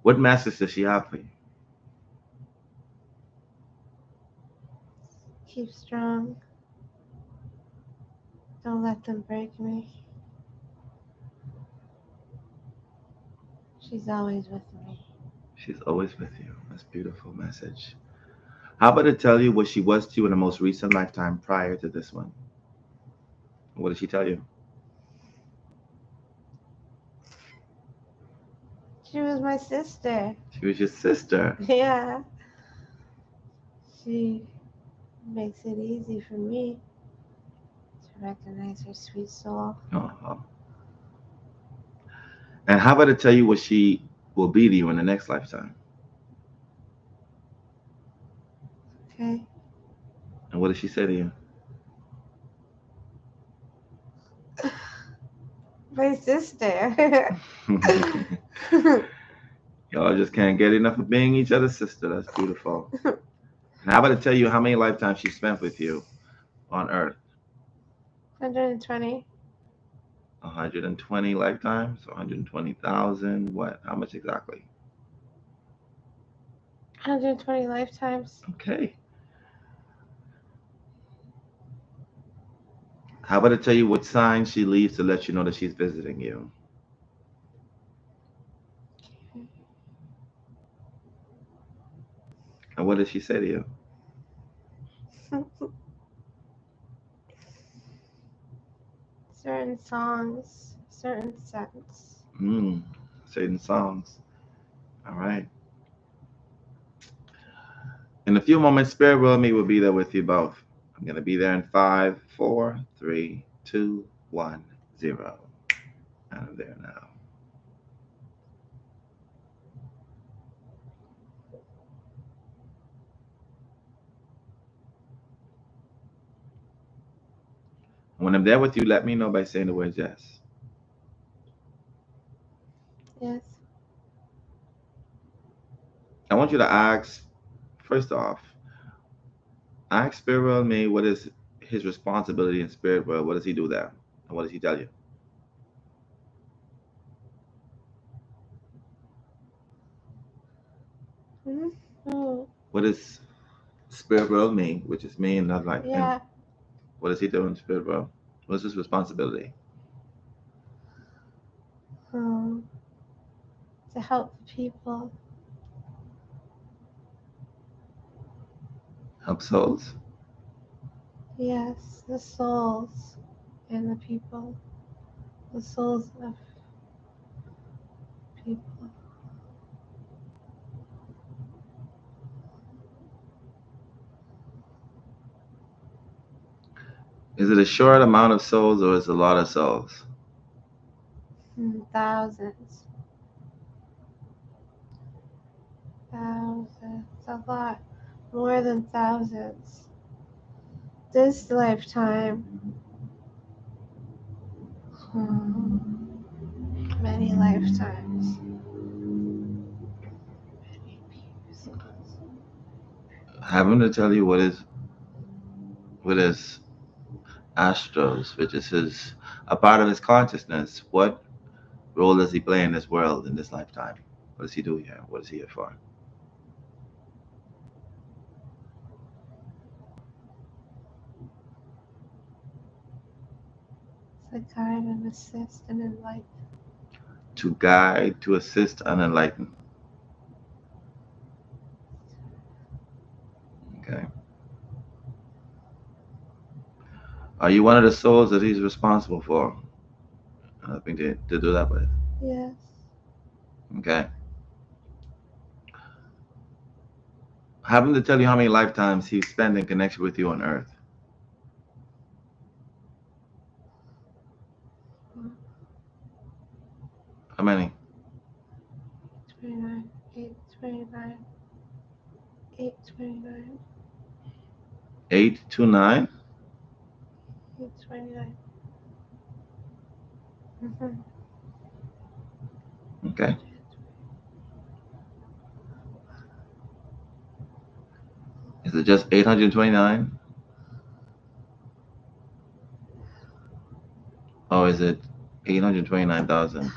What message does she have for you? Keep strong. Don't let them break me. She's always with me. She's always with you. That's a beautiful message. How about I tell you what she was to you in the most recent lifetime prior to this one? What did she tell you? She was my sister. She was your sister. Yeah. She makes it easy for me to recognize her sweet soul. Uh-huh. And how about I tell you what she will be to you in the next lifetime? Okay. And what did she say to you? My sister. Y'all just can't get enough of being each other's sister. That's beautiful. And how about I tell you how many lifetimes she spent with you on Earth? 120. 120 lifetimes, 120,000. What? How much exactly? 120 lifetimes. Okay. How about I tell you what sign she leaves to let you know that she's visiting you? And what does she say to you? Certain songs, certain scents. Certain songs. All right. In a few moments, Spirit World Me will be there with you both. I'm going to be there in 5, 4, 3, 2, 1, 0. I'm there now. When I'm there with you, let me know by saying the word yes. Yes. I want you to ask, first off, ask Spirit World Me what is his responsibility in Spirit World. What does he do there? And what does he tell you? Oh, What is Spirit World Me, which is me and not like him? yeah. What does he do in Spirit World? What's his responsibility? To help the people. Help souls? Yes, the souls and the people. The souls of people. Is it a short amount of souls or is it a lot of souls? Thousands. Thousands. A lot. More than thousands. This lifetime. Many lifetimes. Have him to tell you what is astros, which is a part of his consciousness. What role does he play in this world in this lifetime? What does he do here? What is he here for? To guide and assist and enlighten. To guide, to assist, and enlighten. Okay. Are you one of the souls that he's responsible for? Helping to do that with? Yes. Okay. Have him to tell you how many lifetimes he's spent in connection with you on Earth. How many? 29, 829, 829, 8 to 9? 829. Okay. Is it just 829? Or is it 829,000?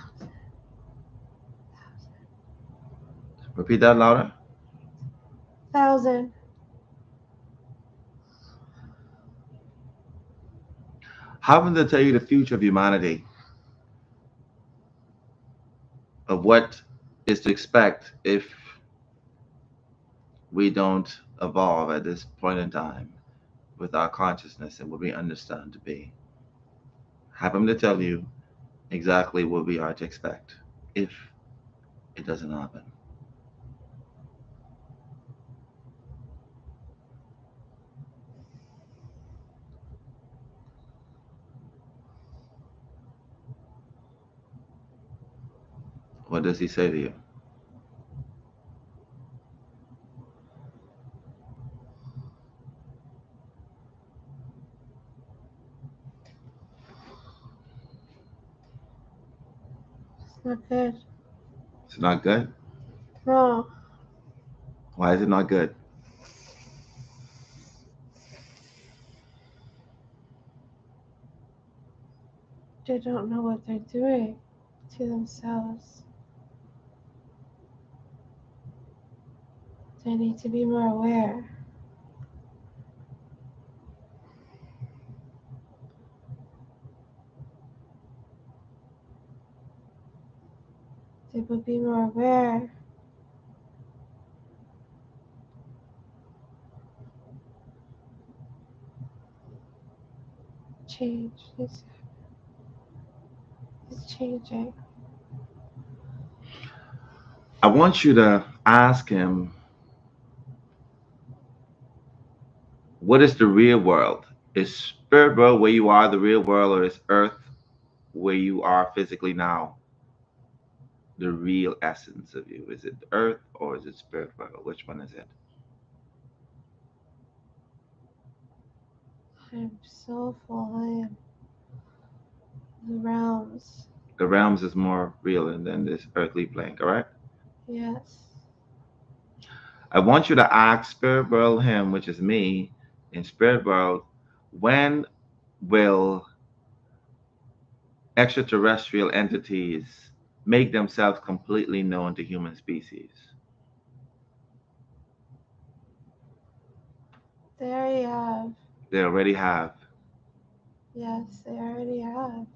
Repeat that louder. 1,000. Have him to tell you the future of humanity, of what is to expect if we don't evolve at this point in time with our consciousness and what we understand to be. Have him to tell you exactly what we are to expect if it doesn't happen. What does he say to you? It's not good. It's not good? No. Why is it not good? They don't know what they're doing to themselves. They need to be more aware. They will be more aware. Change is changing. I want you to ask him, what is the real world? Is spirit world where you are the real world, or is earth where you are physically now the real essence of you? Is it earth or is it spirit world? Which one is it? I'm soulful. I am the realms. The realms is more real than this earthly plane, correct? Yes. I want you to ask spirit world him, which is me, in spirit world, when will extraterrestrial entities make themselves completely known to human species? They already have. They already have. Yes, they already have.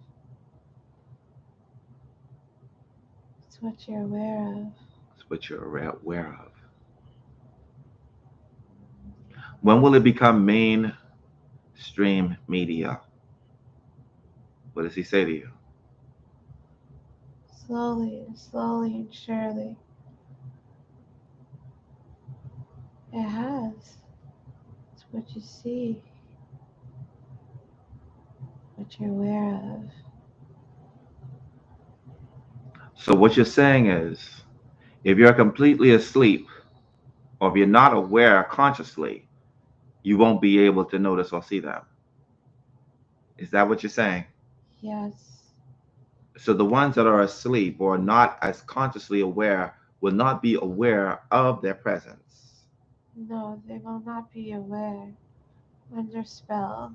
It's what you're aware of. It's what you're aware of. When will it become mainstream media? What does he say to you? Slowly and surely. It has. It's what you see. What you're aware of. So what you're saying is, if you're completely asleep, or if you're not aware consciously, you won't be able to notice or see them. Is that what you're saying? Yes. So the ones that are asleep or not as consciously aware will not be aware of their presence. No, they will not be aware. Under spell.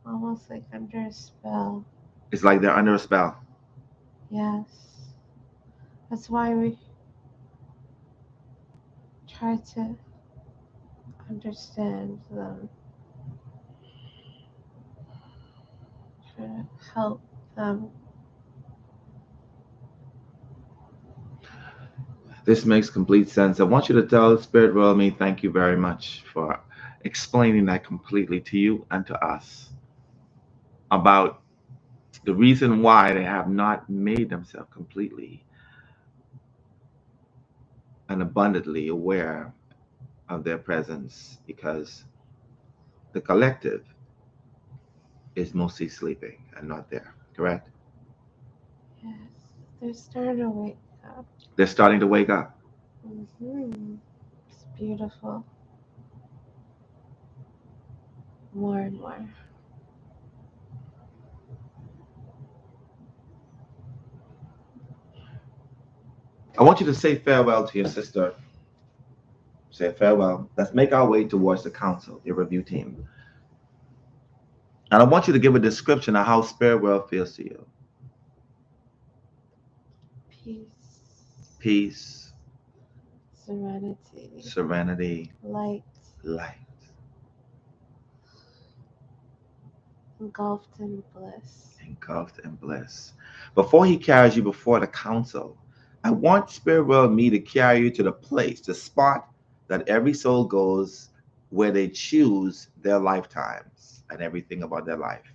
Almost like under a spell. It's like they're under a spell. Yes. That's why we try to understand them. Try to help them. This makes complete sense. I want you to tell Spirit World me thank you very much for explaining that completely to you and to us about the reason why they have not made themselves completely and abundantly aware of their presence, because the collective is mostly sleeping and not there, correct? Yes. They're starting to wake up. They're starting to wake up. It's beautiful. More and more. I want you to say farewell to your sister. Say farewell. Let's make our way towards the council, your review team. And I want you to give a description of how Spirit World feels to you. Peace. Peace. Serenity. Serenity. Light. Light. Engulfed in bliss. Engulfed in bliss. Before he carries you before the council, I want Spirit World me to carry you to the place, the spot that every soul goes where they choose their lifetimes and everything about their life.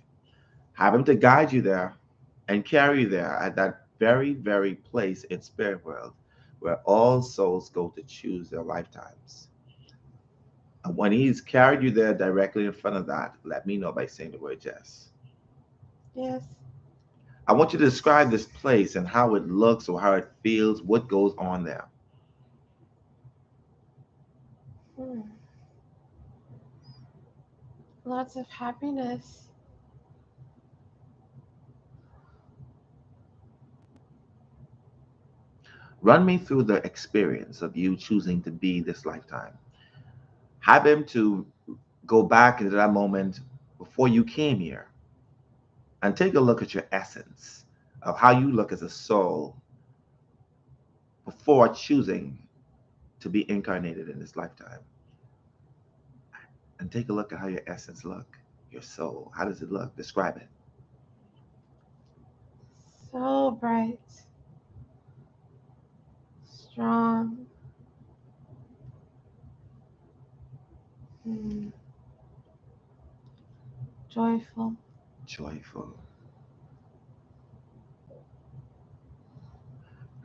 Have him to guide you there and carry you there at that very, very place in Spirit World where all souls go to choose their lifetimes. And when he's carried you there directly in front of that, let me know by saying the word yes. Yes. I want you to describe this place and how it looks or how it feels, what goes on there. Lots of happiness. Run me through the experience of you choosing to be this lifetime. Have him to go back into that moment before you came here and take a look at your essence of how you look as a soul before choosing to be incarnated in this lifetime. And take a look at how your essence look, your soul. How does it look? Describe it. So bright, strong, joyful. Joyful.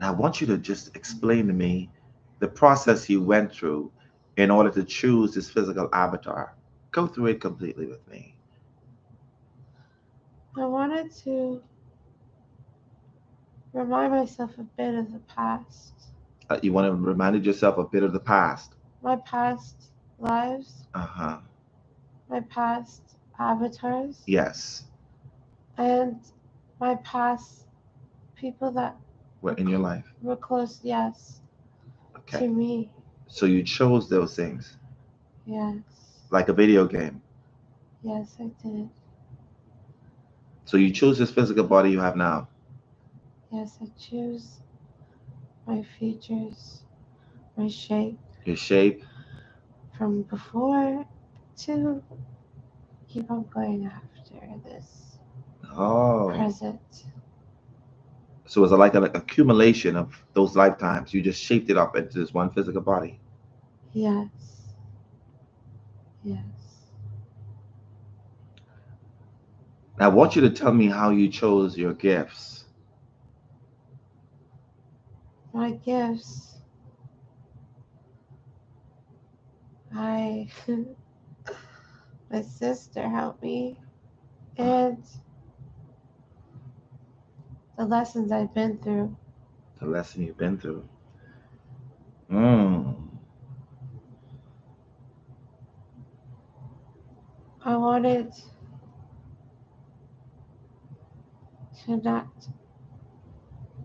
Now, I want you to just explain to me the process you went through in order to choose this physical avatar. Go through it completely with me. I wanted to remind myself a bit of the past. You want to remind yourself a bit of the past. My past lives, Uh-huh. my past avatars, Yes. and my past people that Were in your life. were close, yes, to Okay. me. So you chose those things. Yes. Like a video game. Yes, I did. So you chose this physical body you have now. Yes, I choose my features, my shape. Your shape. From before to keep on going after this present. So it's like an accumulation of those lifetimes. You just shaped it up into this one physical body. Yes. Yes. Now, I want you to tell me how you chose your gifts. My gifts. My sister helped me, and the lessons I've been through. The lesson you've been through. Mm. I wanted to not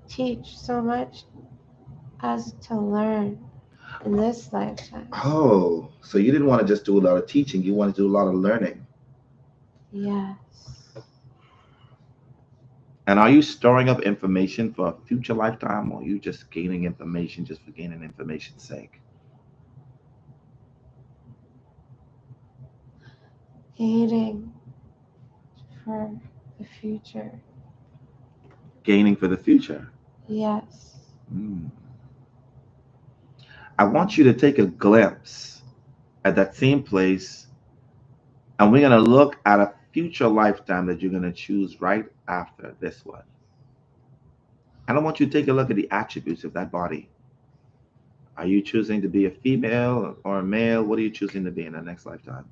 teach so much as to learn in this lifetime. Oh, so you didn't want to just do a lot of teaching. You want to do a lot of learning. Yes. And are you storing up information for a future lifetime, or are you just gaining information just for gaining information's sake? Gaining for the future. Gaining for the future. Yes. Mm. I want you to take a glimpse at that same place, and we're going to look at a future lifetime that you're going to choose right after this one. And I want you to take a look at the attributes of that body. Are you choosing to be a female or a male? What are you choosing to be in the next lifetime?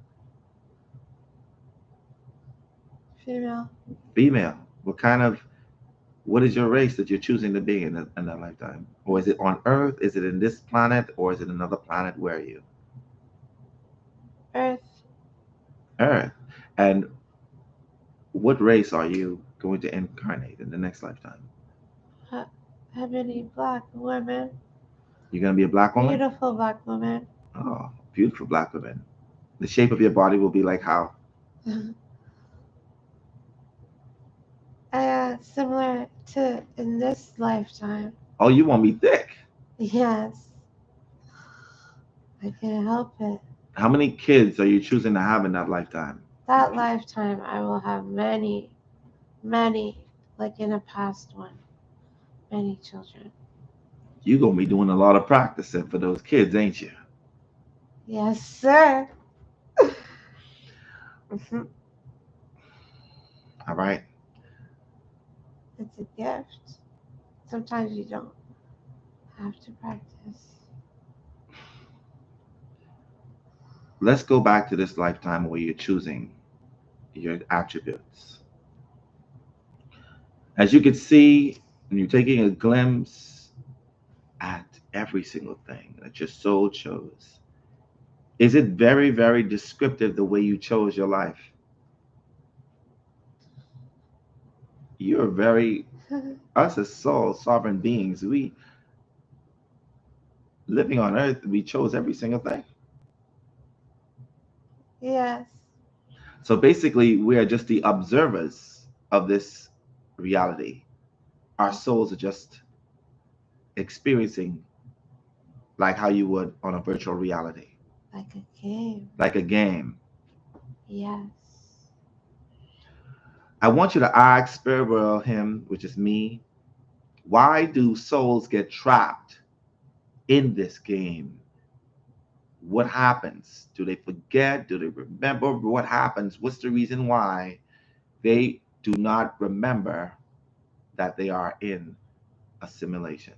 Female. Female. What is your race that you're choosing to be in that lifetime? Or is it on Earth? Is it in this planet? Or is it another planet? Where are you? Earth. Earth. And what race are you going to incarnate in the next lifetime? Ebony black woman. You're going to be a black woman? Beautiful black woman. Oh, beautiful black woman. The shape of your body will be like how? Similar to in this lifetime. Oh, you want me thick? Yes. I can't help it. How many kids are you choosing to have in that lifetime? That lifetime I will have many, like in a past one. Many children. You're going to be doing a lot of practicing for those kids, ain't you? Yes, sir. All right. It's a gift. Sometimes you don't have to practice. Let's go back to this lifetime where you're choosing your attributes. As you can see, when you're taking a glimpse at every single thing that your soul chose, is it very, very descriptive the way you chose your life? You're very, us as soul, sovereign beings, we living on earth, we chose every single thing. Yes. So basically, we are just the observers of this reality. Our souls are just experiencing like how you would on a virtual reality. Like a game. Like a game. Yes. I want you to ask Spirit World, him, which is me, why do souls get trapped in this game? What happens? Do they forget? Do they remember? What happens? What's the reason why they do not remember that they are in a simulation?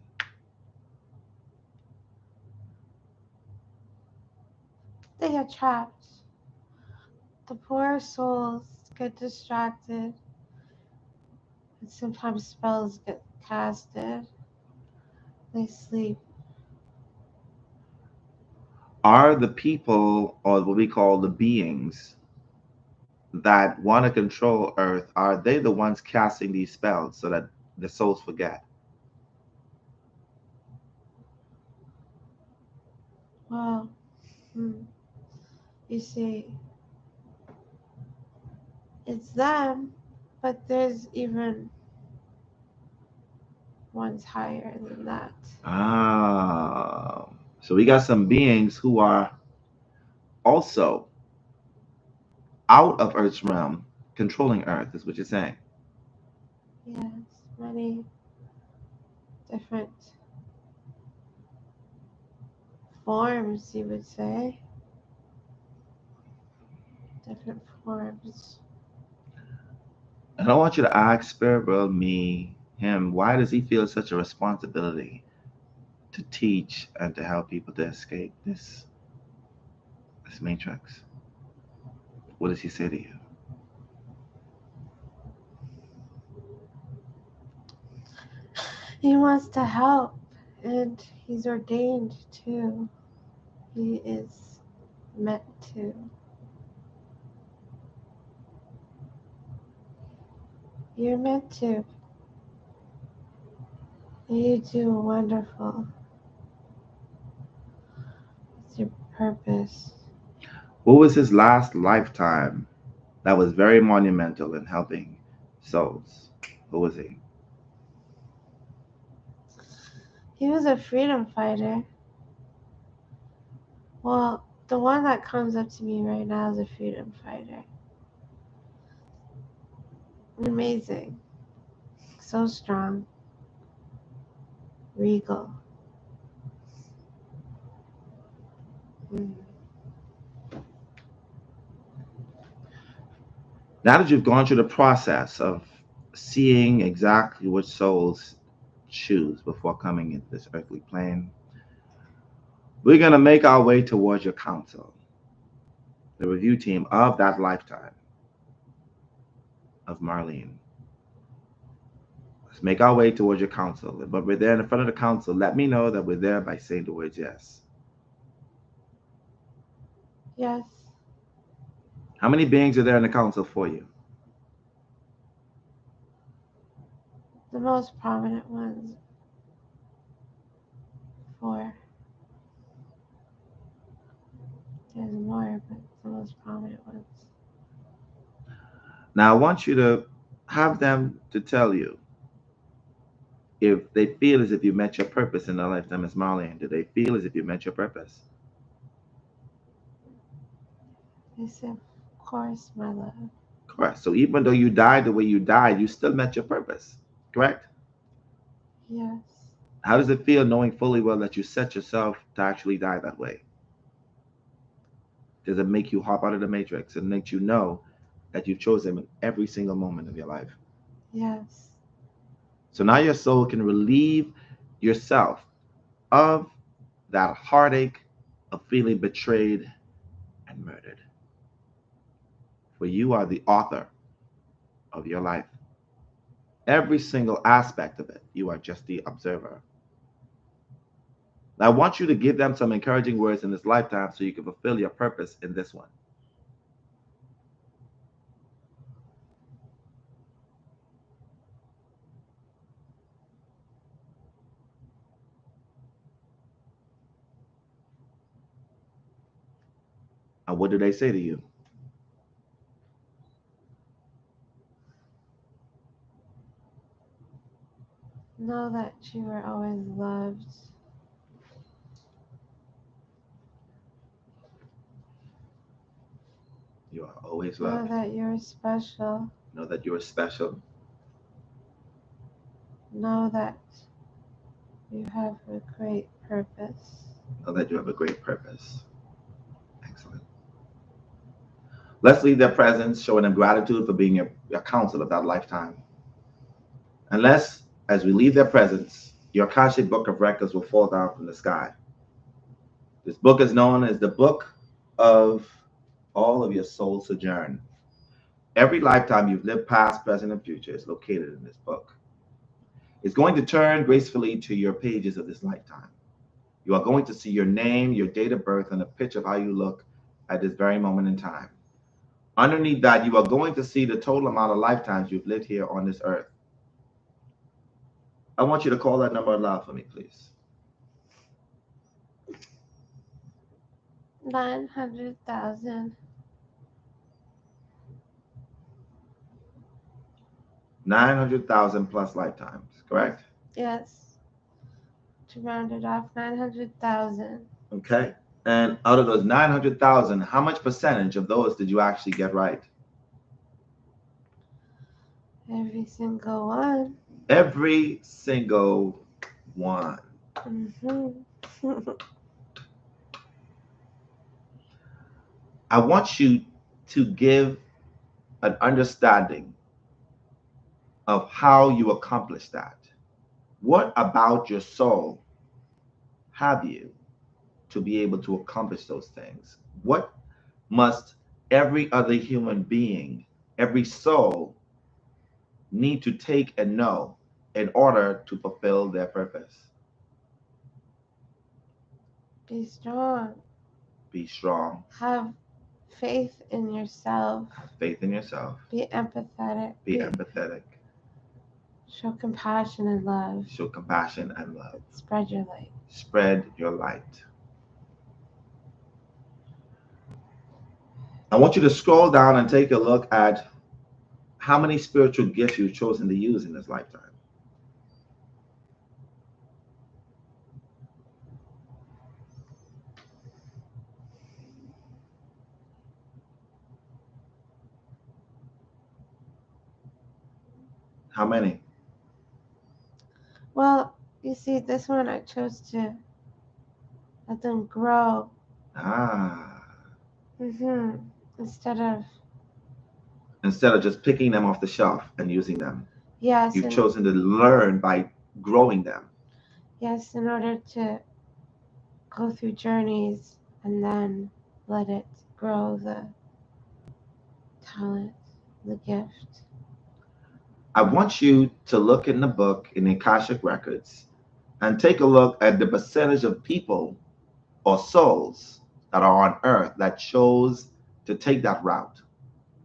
They get trapped. The poor souls get distracted. And sometimes spells get casted. They sleep. Are the people, or what we call the beings, that want to control Earth, are they the ones casting these spells so that the souls forget? Well, you see, it's them, but there's even ones higher than that. Ah, so we got some beings who are also out of Earth's realm, controlling Earth, is what you're saying. Yes, many different forms, you would say. Different forms. And I want you to ask Spirit World, me, him, why does he feel such a responsibility to teach and to help people to escape this matrix? What does he say to you? He wants to help, and he's ordained to. He is meant to. You're meant to. You do wonderful. It's your purpose. What was his last lifetime that was very monumental in helping souls? Who was he? He was a freedom fighter. Well, the one that comes up to me right now is a freedom fighter. Amazing. So strong. Regal. Now that you've gone through the process of seeing exactly what souls choose before coming into this earthly plane, we're going to make our way towards your council, the review team of that lifetime of Marlene. Let's make our way towards your council. But we're there in front of the council. Let me know that we're there by saying the words yes. Yes. How many beings are there in the council for you? The most prominent ones. 4. There's more, but the most prominent ones. Now, I want you to have them to tell you if they feel as if you met your purpose in their lifetime as Marlene. Do they feel as if you met your purpose? They say, of course, my love. Correct. So even though you died the way you died, you still met your purpose. Correct? Yes. How does it feel knowing fully well that you set yourself to actually die that way? Does it make you hop out of the matrix and make you know that you've chosen in every single moment of your life? Yes. So now your soul can relieve yourself of that heartache of feeling betrayed and murdered. For you are the author of your life. Every single aspect of it, you are just the observer. I want you to give them some encouraging words in this lifetime so you can fulfill your purpose in this one. And what do they say to you? Know that you are always loved. You are always Know loved. that you're special. Know that you are special. Know that you have a great purpose. Know that you have a great purpose. Excellent. Let's leave their presence, showing them gratitude for being your counsel of that lifetime. Unless, as we leave their presence, your Akashic book of records will fall down from the sky. This book is known as the book of all of your soul sojourn. Every lifetime you've lived, past, present, and future, is located in this book. It's going to turn gracefully to your pages of this lifetime. You are going to see your name, your date of birth, and a picture of how you look at this very moment in time. Underneath that, you are going to see the total amount of lifetimes you've lived here on this earth. I want you to call that number aloud for me, please. 900,000. 900,000 plus lifetimes, correct? Yes. To round it off, 900,000. Okay. And out of those 900,000, how much percentage of those did you actually get right? Every single one. Every single one. I want you to give an understanding of how you accomplish that. What about your soul have you to be able to accomplish those things? What must every other human being, every soul, need to take and know in order to fulfill their purpose? Be strong. Be strong. Have faith in yourself. Have faith in yourself. Be empathetic. Be empathetic. Show compassion and love. Show compassion and love. Spread your light. Spread your light. I want you to scroll down and take a look at how many spiritual gifts you've chosen to use in this lifetime. How many? Well, you see, this one I chose to let them grow. Instead of just picking them off the shelf and using them. Yes. You've chosen to learn by growing them. Yes, in order to go through journeys and then let it grow the talent, the gift. I want you to look in the book, in the Akashic Records, and take a look at the percentage of people or souls that are on earth that chose to take that route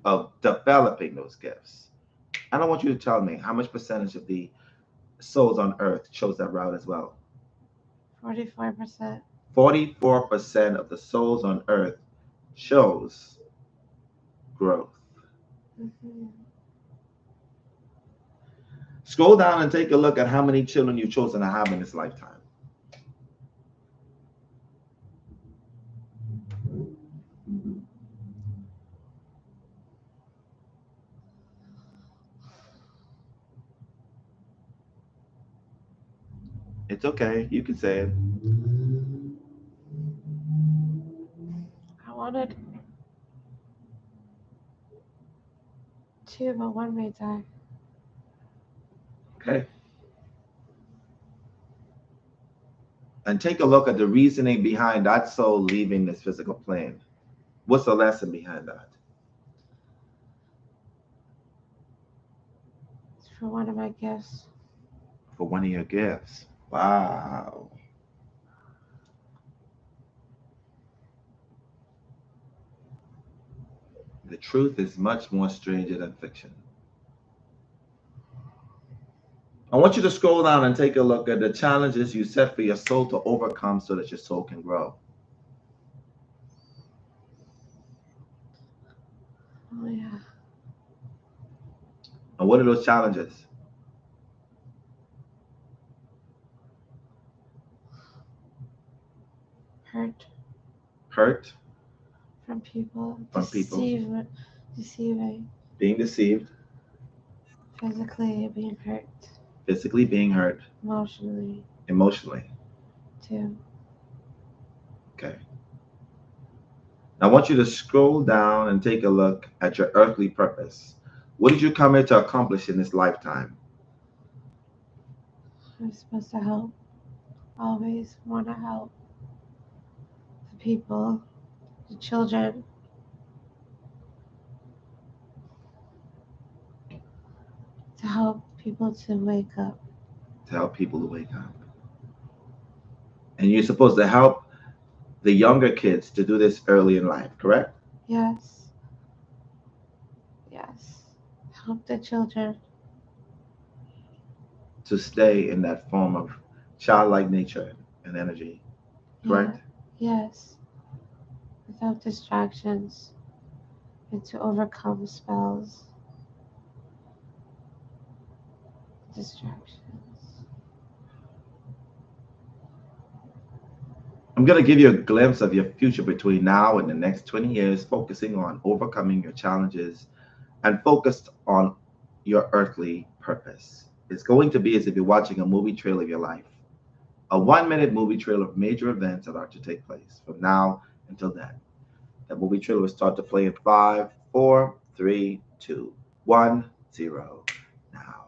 of developing those gifts. And I want you to tell me how much percentage of the souls on earth chose that route as well. 44%. 44% of the souls on earth chose growth. Scroll down and take a look at how many children you've chosen to have in this lifetime. It's okay. You can say it. I wanted 2, but 1 may die. Okay. And take a look at the reasoning behind that soul leaving this physical plane. What's the lesson behind that? It's for one of my gifts. For one of your gifts. Wow. The truth is much more stranger than fiction. I want you to scroll down and take a look at the challenges you set for your soul to overcome so that your soul can grow. Oh, yeah. And what are those challenges? hurt Hurt from people, from people. deceiving, Being deceived. physically being hurt, Physically being hurt. emotionally too. Okay. Now I want you to scroll down and take a look at your earthly purpose. What did you come here to accomplish in this lifetime? I'm supposed to help. Always want to help the people, the children. To help people to wake up. To help people to wake up. And you're supposed to help the younger kids to do this early in life, correct? Yes. Yes. Help the children. To stay in that form of childlike nature and energy, correct? Yeah. Yes. Without distractions. And to overcome spells. Distractions. I'm going to give you a glimpse of your future between now and the next 20 years, focusing on overcoming your challenges and focused on your earthly purpose. It's going to be as if you're watching a movie trail of your life, a 1 minute movie trail of major events that are to take place from now until then. The movie trailer will start to play in 5, 4, 3, 2, 1, 0. Now.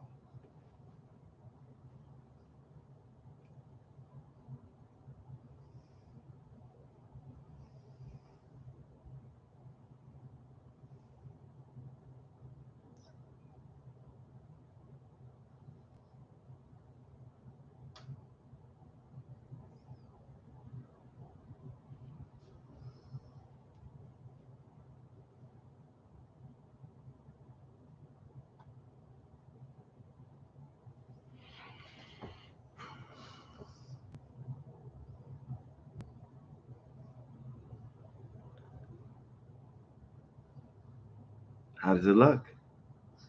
How does it look?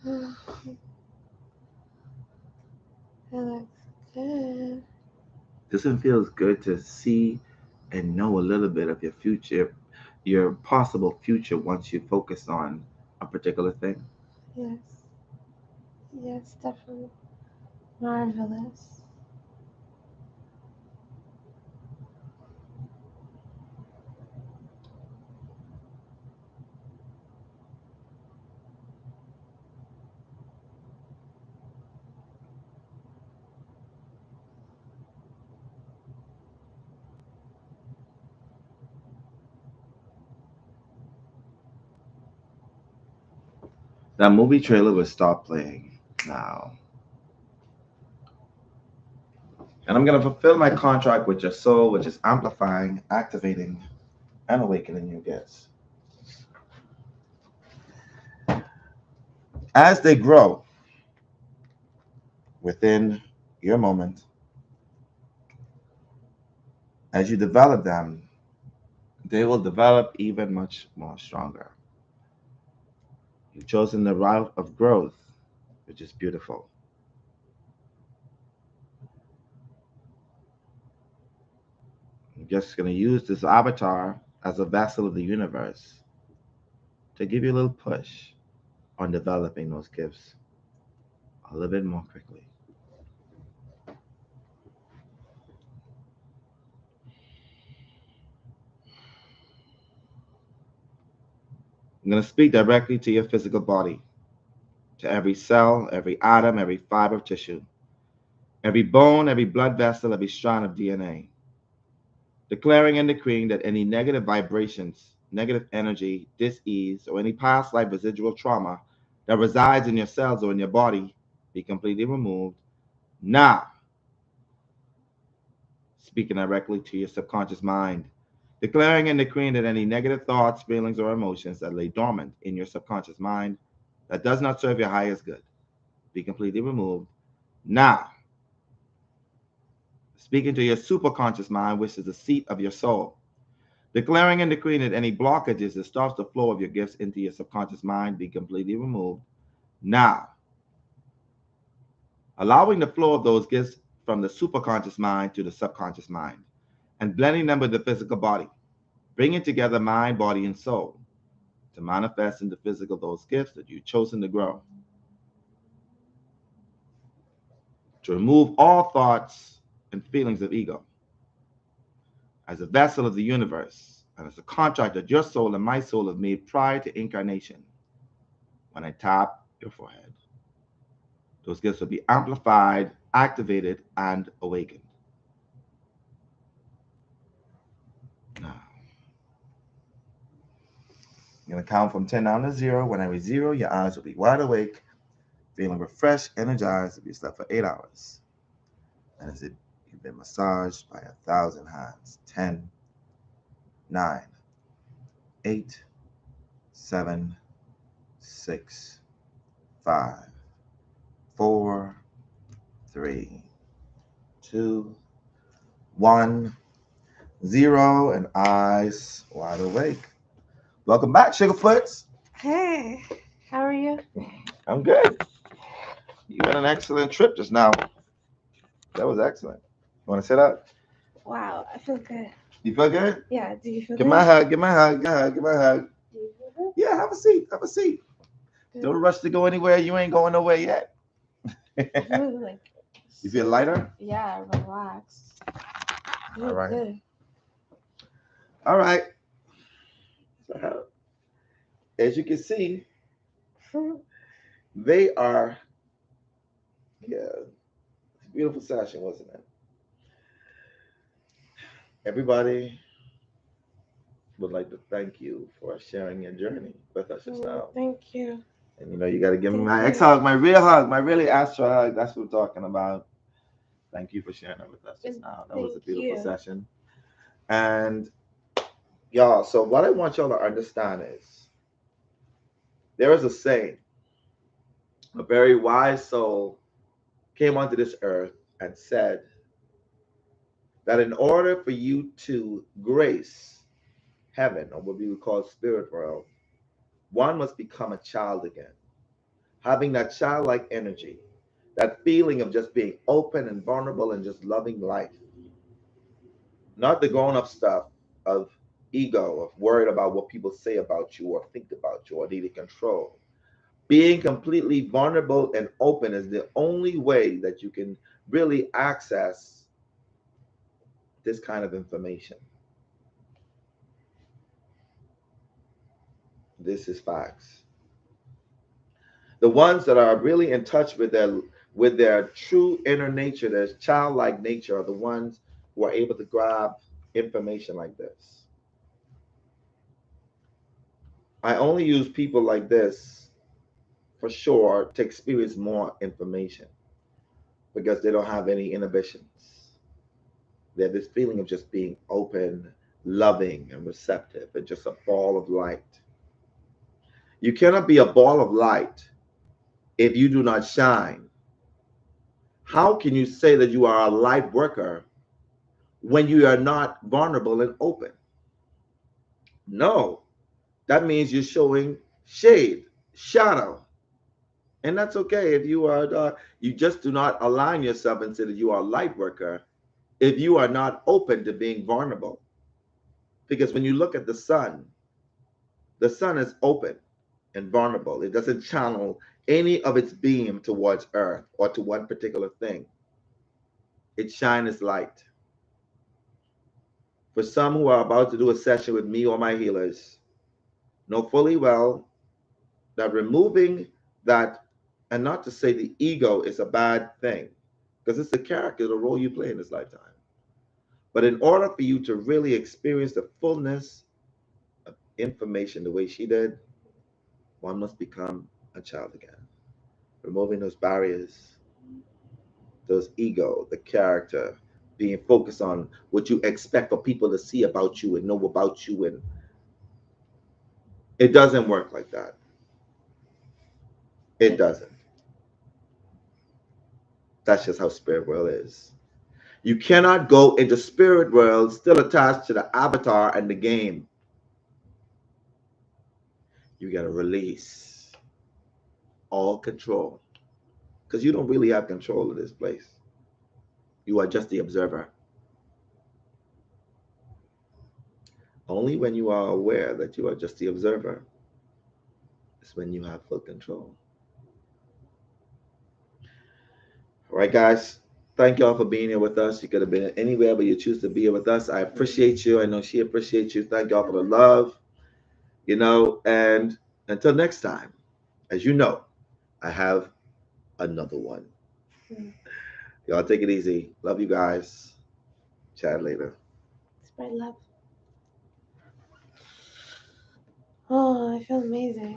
It looks good. Doesn't it feel good to see and know a little bit of your future, your possible future once you focus on a particular thing? Yes. Yes, definitely. Marvelous. That movie trailer will stop playing now. And I'm going to fulfill my contract with your soul, which is amplifying, activating, and awakening your gifts. As they grow within your moment, as you develop them, they will develop even much more stronger. You've chosen the route of growth, which is beautiful. I'm just going to use this avatar as a vessel of the universe to give you a little push on developing those gifts a little bit more quickly. I'm going to speak directly to your physical body, to every cell, every atom, every fiber of tissue, every bone, every blood vessel, every strand of DNA, declaring and decreeing that any negative vibrations, negative energy, dis-ease, or any past life residual trauma that resides in your cells or in your body be completely removed now. Speaking directly to your subconscious mind, declaring and decreeing that any negative thoughts, feelings, or emotions that lay dormant in your subconscious mind that does not serve your highest good be completely removed now. Speaking to your superconscious mind, which is the seat of your soul, declaring and decreeing that any blockages that stops the flow of your gifts into your subconscious mind be completely removed now. Allowing the flow of those gifts from the superconscious mind to the subconscious mind, and blending them with the physical body, bringing together mind, body, and soul to manifest in the physical those gifts that you've chosen to grow. To remove all thoughts and feelings of ego as a vessel of the universe and as a contract that your soul and my soul have made prior to incarnation. When I tap your forehead, those gifts will be amplified, activated, and awakened. Now, I'm going to count from 10 down to 0. When I reach 0, your eyes will be wide awake, feeling refreshed, energized if you slept for 8 hours. And as if you've been massaged by 1,000 hands. 10, 9, 8, 7, 6, 5, 4, 3, 2, 1, 0, and eyes wide awake. Welcome back, Sugarfoots. Hey, how are you? I'm good. You had an excellent trip just now. That was excellent. You want to sit up? Wow, I feel good. You feel good? Yeah, do you feel Give good? my hug. Give my hug. Give my hug. Do you feel good? Yeah, have a seat. Have a seat. Good. Don't rush to go anywhere. You ain't going nowhere yet. I feel like You feel lighter? Yeah, relaxed. All right. Good. All right. So, as you can see, they are, yeah, it's a beautiful session, wasn't it? Everybody would like to thank you for sharing your journey with us just now. Thank you. And you got to give me Thank my you. ex hug, my real hug, my really astral hug. That's what we're talking about. Thank you for sharing it with us just now. That was a beautiful session. And y'all, so what I want y'all to understand is there is a saying, a very wise soul came onto this earth and said that in order for you to grace heaven, or what we would call spirit world, one must become a child again, having that childlike energy, that feeling of just being open and vulnerable and just loving life. Not the grown-up stuff of ego, of worried about what people say about you or think about you or need to control. Being completely vulnerable and open is the only way that you can really access this kind of information. This is facts. The ones that are really in touch with their true inner nature, their childlike nature, are the ones who are able to grab information like this. I only use people like this for sure to experience more information because they don't have any inhibitions. They have this feeling of just being open, loving, and receptive, and just a ball of light. You cannot be a ball of light if you do not shine. How can you say that you are a light worker when you are not vulnerable and open? No, that means you're showing shade, shadow. And that's okay if you are dark. You just do not align yourself and say that you are a light worker if you are not open to being vulnerable. Because when you look at the sun is open and vulnerable. It doesn't channel any of its beam towards earth or to one particular thing. It shines light. For some who are about to do a session with me or my healers, know fully well that removing that, and not to say the ego is a bad thing, because it's the character, the role you play in this lifetime. But in order for you to really experience the fullness of information the way she did, one must become a child again. Removing those barriers, those ego, the character, being focused on what you expect for people to see about you and know about you. And it doesn't work like that. It doesn't. That's just how spirit world is. You cannot go into spirit world still attached to the avatar and the game. You got to release all control, because you don't really have control of this place. You are just the observer. Only when you are aware that you are just the observer is when you have full control. All right, guys. Thank y'all for being here with us. You could have been anywhere, but you choose to be here with us. I appreciate you. I know she appreciates you. Thank y'all for the love. And until next time, as you know, I have another one. Y'all take it easy. Love you guys. Chat later. Spread love. Oh, I feel amazing.